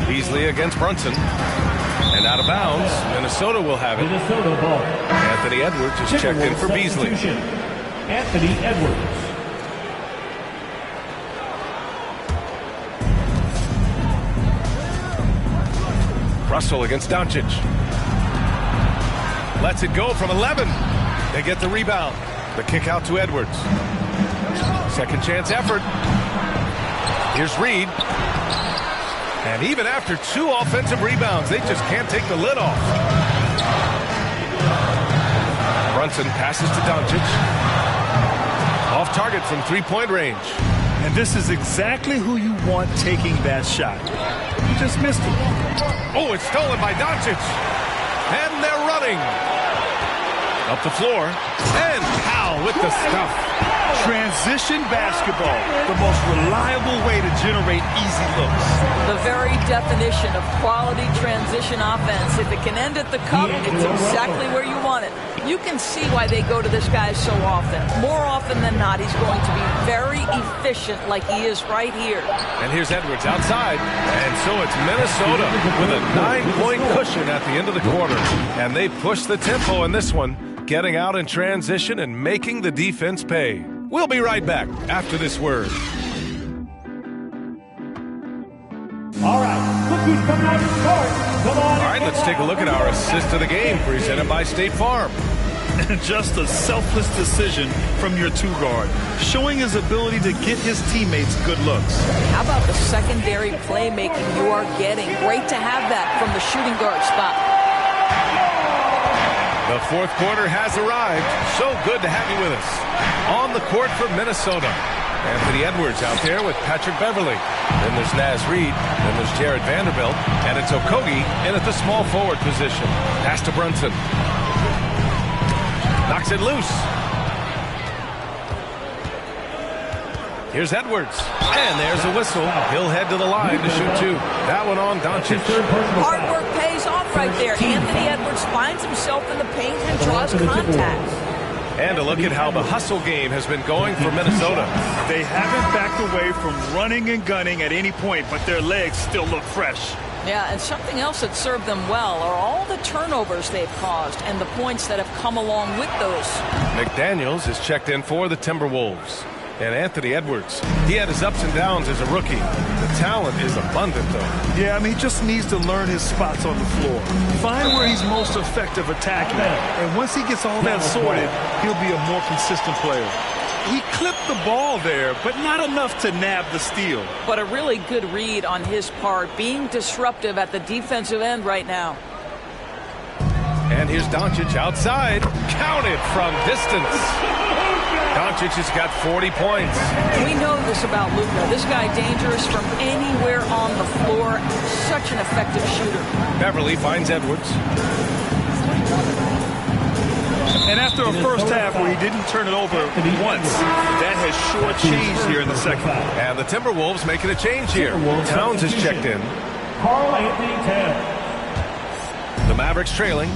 [SPEAKER 5] Beasley against Brunson. And out of bounds, Minnesota will have it.
[SPEAKER 4] Minnesota ball.
[SPEAKER 5] Anthony Edwards is checked in for Beasley.
[SPEAKER 4] Anthony Edwards.
[SPEAKER 5] Russell against Doncic. Lets it go from 11. They get the rebound. The kick out to Edwards. Second chance effort. Here's Reed. And even after 2 offensive rebounds, they just can't take the lid off. Brunson passes to Doncic. Off target from 3-point range.
[SPEAKER 8] And this is exactly who you want taking that shot. You just missed it.
[SPEAKER 5] Oh, it's stolen by Doncic. And they're running. Up the floor. And Powell with the stuff.
[SPEAKER 8] Transition basketball, the most reliable way to generate easy looks.
[SPEAKER 7] The very definition of quality transition offense. If it can end at the cup, it's exactly where you want it. You can see why they go to this guy so often. More often than not, he's going to be very efficient like he is right here.
[SPEAKER 5] And here's Edwards outside. And so it's Minnesota with a 9-point cushion at the end of the quarter. And they push the tempo in this one, getting out in transition and making the defense pay. We'll be right back after this word.
[SPEAKER 4] All right, look who's coming out of the court. Come on.
[SPEAKER 5] All right, let's take a look at our assist of the game presented by State Farm.
[SPEAKER 8] Just a selfless decision from your 2-guard, showing his ability to get his teammates good looks.
[SPEAKER 7] How about the secondary playmaking you are getting? Great to have that from the shooting guard spot.
[SPEAKER 5] The fourth quarter has arrived. So good to have you with us. On the court for Minnesota, Anthony Edwards out there with Patrick Beverly. Then there's Naz Reid. Then there's Jared Vanderbilt. And it's Okogie in at the small forward position. Pass to Brunson. Knocks it loose. Here's Edwards. And there's a whistle. He'll head to the line to shoot 2. That one on Doncic.
[SPEAKER 7] Hard work pays off right there. Anthony Edwards finds himself in the paint and draws contact.
[SPEAKER 5] And a look at how the hustle game has been going for Minnesota.
[SPEAKER 8] They haven't backed away from running and gunning at any point, but their legs still look fresh.
[SPEAKER 7] Yeah, and something else that served them well are all the turnovers they've caused and the points that have come along with those.
[SPEAKER 5] McDaniels is checked in for the Timberwolves. And Anthony Edwards, he had his ups and downs as a rookie. The talent is abundant, though.
[SPEAKER 8] Yeah, I mean, he just needs to learn his spots on the floor. Find where he's most effective attacking. And once he gets all that sorted, he'll be a more consistent player. He clipped the ball there, but not enough to nab the steal.
[SPEAKER 7] But a really good read on his part, being disruptive at the defensive end right now.
[SPEAKER 5] And here's Doncic outside. Counted from distance. Doncic has got 40 points.
[SPEAKER 7] We know this about Luka. This guy dangerous from anywhere on the floor. Such an effective shooter.
[SPEAKER 5] Beverly finds Edwards.
[SPEAKER 8] And after a first half where he didn't turn it over once, that has short-changed here in the second.
[SPEAKER 5] And the Timberwolves making a change here. Towns is checked in.
[SPEAKER 4] Karl Anthony Towns.
[SPEAKER 5] The Mavericks trailing.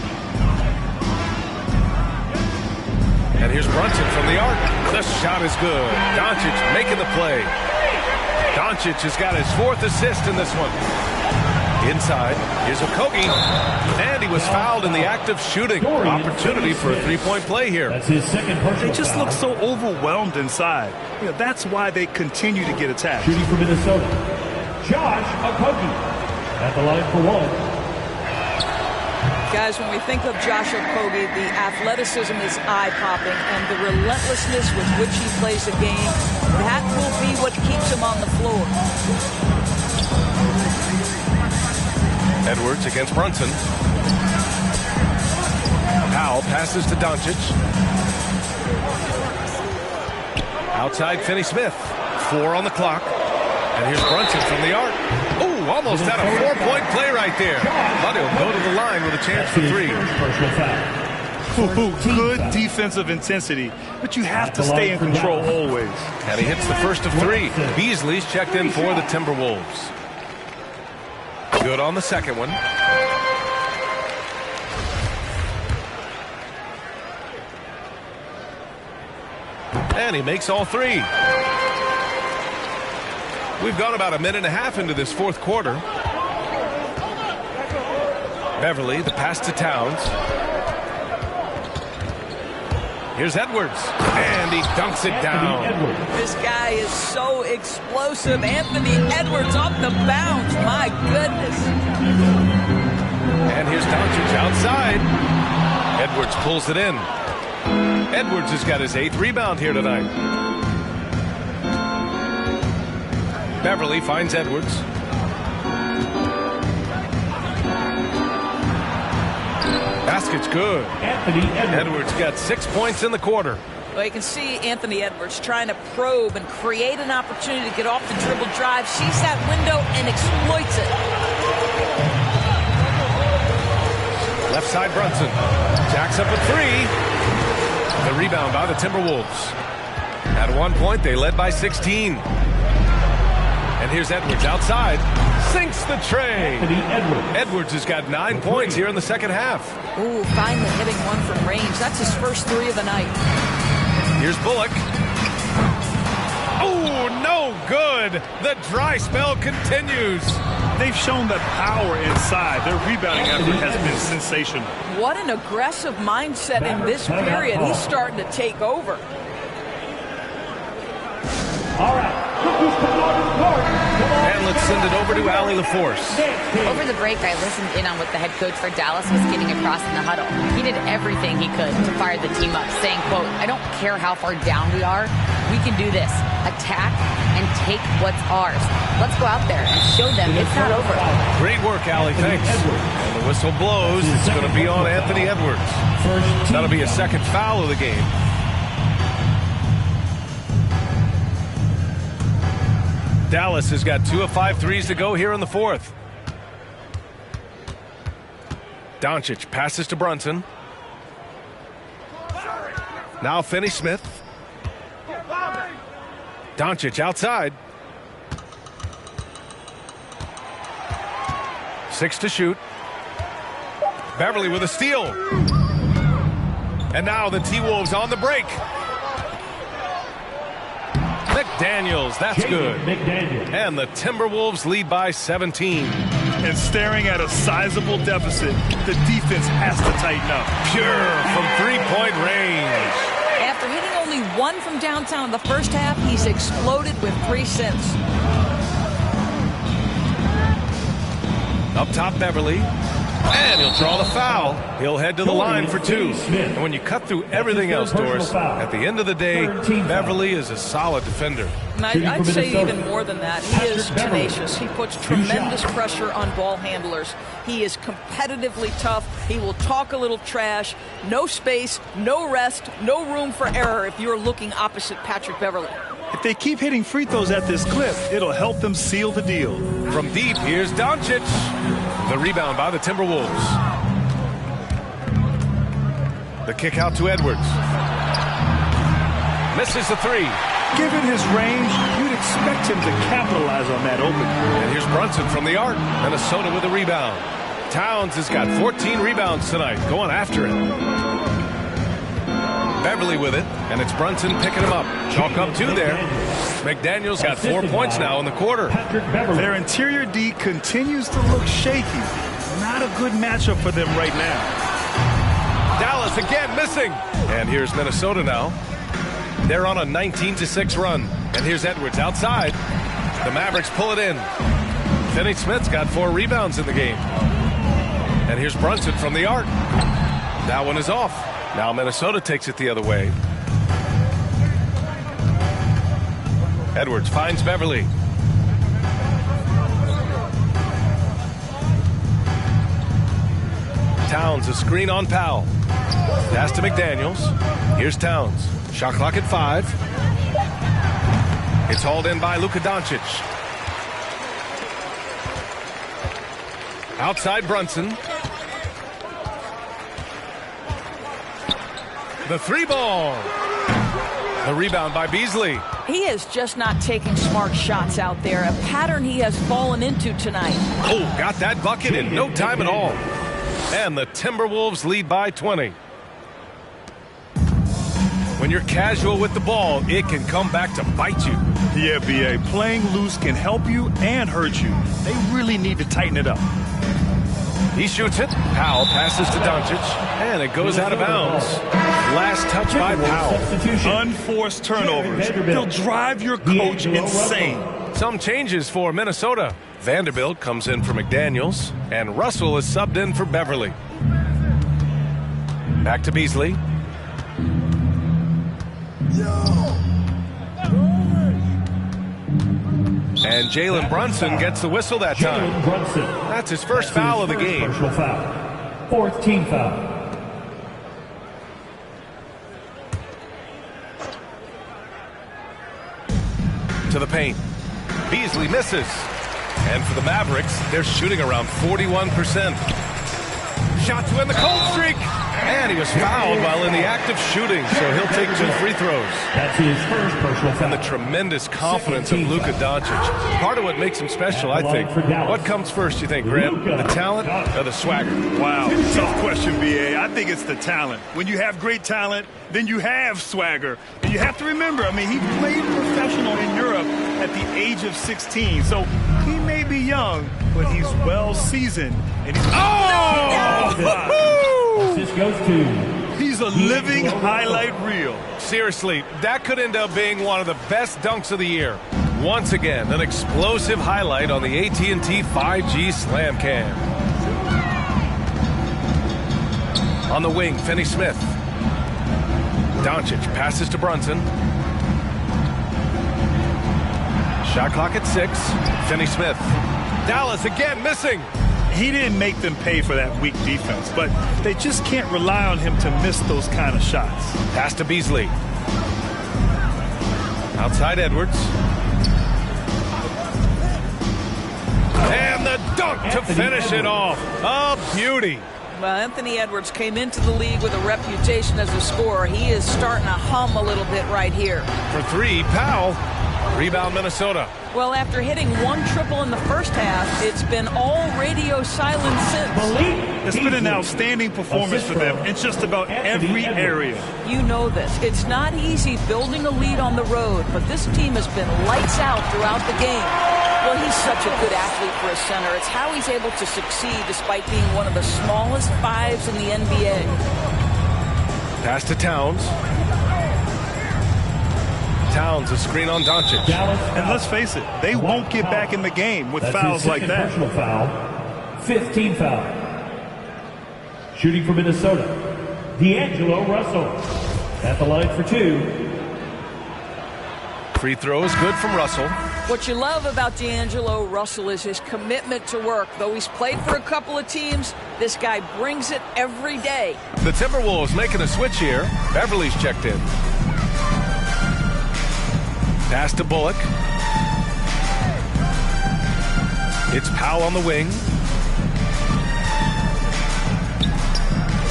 [SPEAKER 5] And here's Brunson from the arc. The shot is good. Doncic making the play. Doncic has got his 4th assist in this one. Inside, here's Okogie. And he was fouled in the act of shooting. Opportunity for a three-point play here.
[SPEAKER 4] That's his second personal
[SPEAKER 8] They just
[SPEAKER 4] foul.
[SPEAKER 8] look so overwhelmed inside. You know, that's why they continue to get attacked.
[SPEAKER 4] Shooting for Minnesota, Josh Okogie at the line for one.
[SPEAKER 7] Guys, when we think of Josh Okogie, the athleticism is eye-popping, and the relentlessness with which he plays the game, that will be what keeps him on the floor.
[SPEAKER 5] Edwards against Brunson. Powell passes to Doncic. Outside, Finney-Smith. 4 on the clock. And here's Brunson from the arc. Ooh, almost had a 4-point play right there. But he'll go to the line with a chance for 3.
[SPEAKER 8] Good defensive intensity, but you have to stay in control always.
[SPEAKER 5] And he hits the first of 3. Beasley's checked in for the Timberwolves. Good on the second one. And he makes all 3. We've gone about a minute and a half into this 4th quarter. Beverly, the pass to Towns. Here's Edwards. And he dunks it down.
[SPEAKER 7] This guy is so explosive. Anthony Edwards off the bounce. My goodness.
[SPEAKER 5] And here's Doncic outside. Edwards pulls it in. Edwards has got his 8th rebound here tonight. Beverly finds Edwards. Basket's good. Edwards got 6 points in the quarter.
[SPEAKER 7] Well, you can see Anthony Edwards trying to probe and create an opportunity to get off the dribble drive, sees that window, and exploits it.
[SPEAKER 5] Left side, Brunson. Jacks up a 3. The rebound by the Timberwolves. At one point, they led by 16. And here's Edwards outside. Sinks the tray. Edwards has got 9 points here in the second half.
[SPEAKER 7] Ooh, finally hitting one from range. That's his first 3 of the night.
[SPEAKER 5] Here's Bullock. Oh, no good. The dry spell continues.
[SPEAKER 8] They've shown that power inside. Their rebounding effort has been sensational.
[SPEAKER 7] What an aggressive mindset in this period. He's starting to take over.
[SPEAKER 4] All right.
[SPEAKER 5] And let's send it over to Allie LaForce.
[SPEAKER 6] Over the break, I listened in on what the head coach for Dallas was getting across in the huddle. He did everything he could to fire the team up, saying, quote, I don't care how far down we are. We can do this. Attack and take what's ours. Let's go out there and show them it's not over.
[SPEAKER 5] Great work, Allie. Thanks. And the whistle blows. It's going to be on Anthony Edwards. That'll be a second foul of the game. Dallas has got 2 of 5 threes to go here in the 4th. Doncic passes to Brunson. Now Finney-Smith. Doncic outside. 6 to shoot. Beverly with a steal. And now the T-Wolves on the break. McDaniels, that's good. And the Timberwolves lead by 17.
[SPEAKER 8] And staring at a sizable deficit, the defense has to tighten up.
[SPEAKER 5] Pure from three-point range.
[SPEAKER 7] After hitting only one from downtown in the first half, he's exploded with 3 since.
[SPEAKER 5] Up top, Beverly. And he'll draw the foul. He'll head to the line for 2. And when you cut through everything else, Doris, at the end of the day, Beverly is a solid defender.
[SPEAKER 7] And I'd say even more than that. He is tenacious. He puts tremendous pressure on ball handlers. He is competitively tough. He will talk a little trash. No space, no rest, no room for error if you're looking opposite Patrick Beverly.
[SPEAKER 8] If they keep hitting free throws at this clip, it'll help them seal the deal.
[SPEAKER 5] From deep, here's Doncic. The rebound by the Timberwolves. The kick out to Edwards. Misses the 3.
[SPEAKER 8] Given his range, you'd expect him to capitalize on that opening.
[SPEAKER 5] And here's Brunson from the arc. Minnesota with a rebound. Towns has got 14 rebounds tonight, going after it. Beverly with it, and it's Brunson picking him up. Chalk up 2 there. McDaniels got 4 points now in the quarter.
[SPEAKER 8] Their interior D continues to look shaky. Not a good matchup for them right now.
[SPEAKER 5] Dallas again missing. And here's Minnesota now. They're on a 19-6 run. And here's Edwards outside. The Mavericks pull it in. Finney Smith's got 4 rebounds in the game. And here's Brunson from the arc. That one is off. Now Minnesota takes it the other way. Edwards finds Beverly. Towns a screen on Powell. Pass to McDaniels. Here's Towns. Shot clock at 5. It's hauled in by Luka Doncic. Outside Brunson. The 3-ball. The rebound by Beasley.
[SPEAKER 7] He is just not taking smart shots out there, a pattern he has fallen into tonight.
[SPEAKER 5] Oh, got that bucket in no time at all. And the Timberwolves lead by 20. When you're casual with the ball, it can come back to bite you.
[SPEAKER 8] Yeah, B.A., playing loose can help you and hurt you. They really need to tighten it up.
[SPEAKER 5] He shoots it. Powell passes to Doncic, and it goes out of bounds. Last touch by Powell.
[SPEAKER 8] Unforced turnovers. They'll drive your coach insane.
[SPEAKER 5] Some changes for Minnesota. Vanderbilt comes in for McDaniels, and Russell is subbed in for Beverly. Back to Beasley. And Jalen Brunson gets the whistle that time. That's his first foul of the game.
[SPEAKER 4] Fourth team foul.
[SPEAKER 5] To the paint. Beasley misses. And for the Mavericks, they're shooting around 41%. Shot to end the cold streak. And he was fouled while in the act of shooting, so he'll take 2 free throws.
[SPEAKER 4] That's his first personal foul.
[SPEAKER 5] And the tremendous confidence of Luka Doncic. Part of what makes him special, I think. What comes first, you think, Grant? The talent or the swagger?
[SPEAKER 8] Wow, tough question, B.A. I think it's the talent. When you have great talent, then you have swagger. And you have to remember, I mean, he played professional in Europe at the age of 16. So he may be young, but he's well seasoned. And he's
[SPEAKER 4] This goes to...
[SPEAKER 8] He's a living highlight reel.
[SPEAKER 5] Seriously, that could end up being one of the best dunks of the year. Once again, an explosive highlight on the AT&T 5G Slam Cam. On the wing, Finney Smith. Doncic passes to Brunson. Shot clock at 6. Finney Smith. Dallas again missing.
[SPEAKER 8] He didn't make them pay for that weak defense, but they just can't rely on him to miss those kind of shots.
[SPEAKER 5] Pass to Beasley. Outside Edwards. And the dunk to finish it off. A beauty.
[SPEAKER 7] Well, Anthony Edwards came into the league with a reputation as a scorer. He is starting to hum a little bit right here.
[SPEAKER 5] For 3, Powell. Rebound Minnesota.
[SPEAKER 7] Well, after hitting one triple in the first half, it's been all radio silence since.
[SPEAKER 8] It's been an outstanding performance for them in just about every area.
[SPEAKER 7] You know this. It's not easy building a lead on the road, but this team has been lights out throughout the game. Well, he's such a good athlete for a center. It's how he's able to succeed despite being one of the smallest fives in the NBA.
[SPEAKER 5] Pass to Towns. Towns, a screen on Doncic.
[SPEAKER 8] And let's face it, they won't get back in the game with fouls like that.
[SPEAKER 4] Personal foul. 15 foul. Shooting for Minnesota, D'Angelo Russell. At the line for 2.
[SPEAKER 5] Free throw is good from Russell.
[SPEAKER 7] What you love about D'Angelo Russell is his commitment to work. Though he's played for a couple of teams, this guy brings it every day.
[SPEAKER 5] The Timberwolves making a switch here. Beverly's checked in. Pass to Bullock. It's Powell on the wing.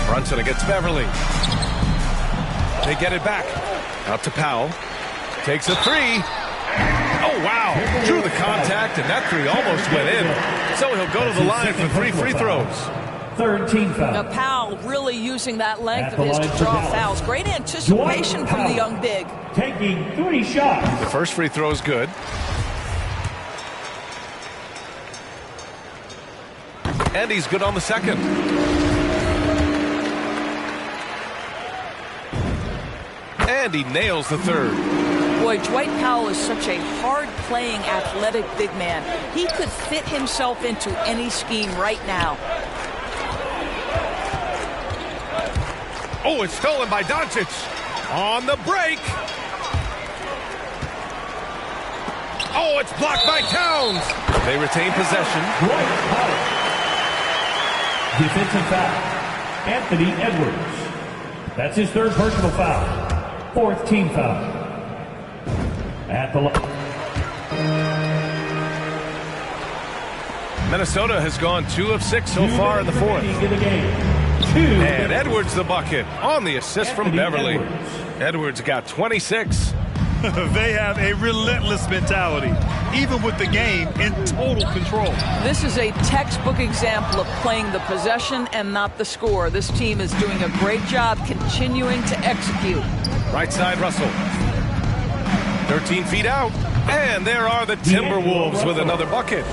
[SPEAKER 5] Brunson against Beverly. They get it back. Out to Powell. Takes a three. Oh, wow. Drew the contact, and that three almost went in. So he'll go to the line for 3 free throws.
[SPEAKER 4] Third team foul.
[SPEAKER 7] Now Powell really using that length of his to draw fouls. Great anticipation from the young big.
[SPEAKER 4] Taking 3 shots.
[SPEAKER 5] The first free throw is good. And he's good on the second. And he nails the third.
[SPEAKER 7] Boy, Dwight Powell is such a hard-playing, athletic big man. He could fit himself into any scheme right now.
[SPEAKER 5] Oh, it's stolen by Doncic. On the break. Oh, it's blocked by Towns. They retain possession.
[SPEAKER 4] Dwight Powell. Defensive foul. Anthony Edwards. That's his 3rd personal foul. 4th team foul. At the line.
[SPEAKER 5] Minnesota has gone 2 of 6 so far in the 4th. And Edwards the bucket on the assist from Beverly. Edwards got 26.
[SPEAKER 8] They have a relentless mentality, even with the game in total control.
[SPEAKER 7] This is a textbook example of playing the possession and not the score. This team is doing a great job continuing to execute.
[SPEAKER 5] Right side, Russell. 13 feet out. And there are the Timberwolves with another bucket.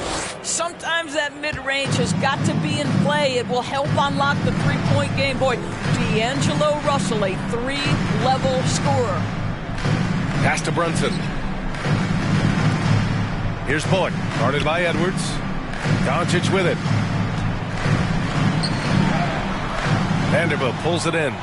[SPEAKER 7] Sometimes that mid-range has got to be in play. It will help unlock the three-point game. Boy, D'Angelo Russell, a 3-level scorer.
[SPEAKER 5] Pass to Brunson. Here's Bullock, guarded by Edwards. Doncic with it. Vanderbilt pulls it in.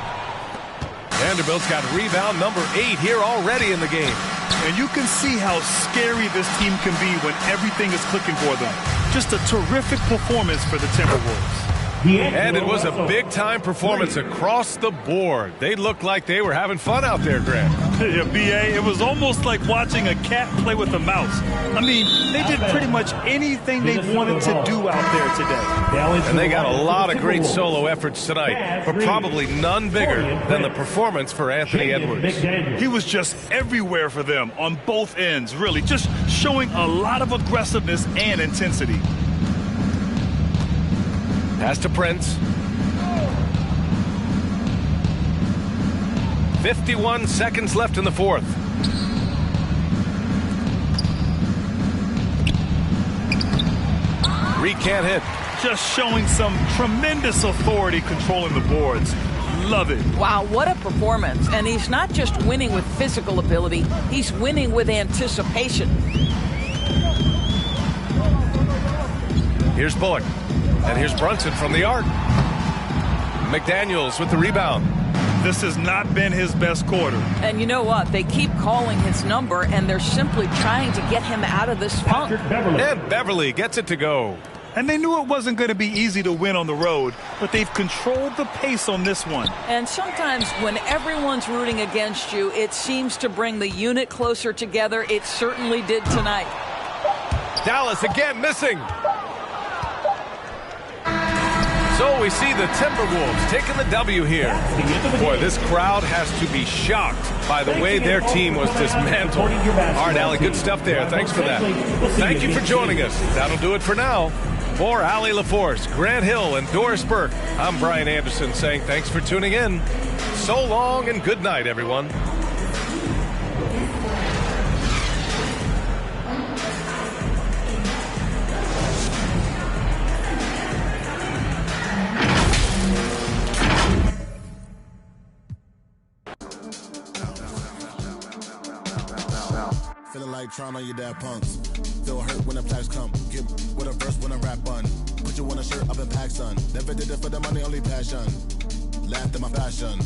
[SPEAKER 5] Vanderbilt's got rebound number 8 here already in the game.
[SPEAKER 8] And you can see how scary this team can be when everything is clicking for them. Just a terrific performance for the Timberwolves.
[SPEAKER 5] And it was a big-time performance across the board. They looked like they were having fun out there, Grant.
[SPEAKER 8] Yeah, B.A., it was almost like watching a cat play with a mouse. I mean, they did pretty much anything they wanted to do out there today.
[SPEAKER 5] And they got a lot of great solo efforts tonight, but probably none bigger than the performance for Anthony Edwards.
[SPEAKER 8] He was just everywhere for them on both ends, really, just showing a lot of aggressiveness and intensity.
[SPEAKER 5] Pass to Prince. 51 seconds left in the 4th. Reed can't hit.
[SPEAKER 8] Just showing some tremendous authority controlling the boards. Love it.
[SPEAKER 7] Wow, what a performance. And he's not just winning with physical ability, he's winning with anticipation.
[SPEAKER 5] Here's Bullock. And here's Brunson from the arc. McDaniels with the rebound.
[SPEAKER 8] This has not been his best quarter.
[SPEAKER 7] And you know what? They keep calling his number, and they're simply trying to get him out of this funk.
[SPEAKER 5] And Beverly gets it to go.
[SPEAKER 8] And they knew it wasn't going to be easy to win on the road, but they've controlled the pace on this one.
[SPEAKER 7] And sometimes when everyone's rooting against you, it seems to bring the unit closer together. It certainly did tonight.
[SPEAKER 5] So we see the Timberwolves taking the W here. Boy, this crowd has to be shocked by the way their team was dismantled. All right, Allie, good stuff there. Thanks for that. Thank you for joining us. That'll do it for now. For Allie LaForce, Grant Hill, and Doris Burke, I'm Brian Anderson saying thanks for tuning in. So long and good night, everyone.
[SPEAKER 9] Feeling like trying on your dad punks. Feel hurt when the plaques come. Get with a verse when I rap bun. Put you on a shirt up in pack, son. Never did it for the money, only passion. Laughed at my fashion.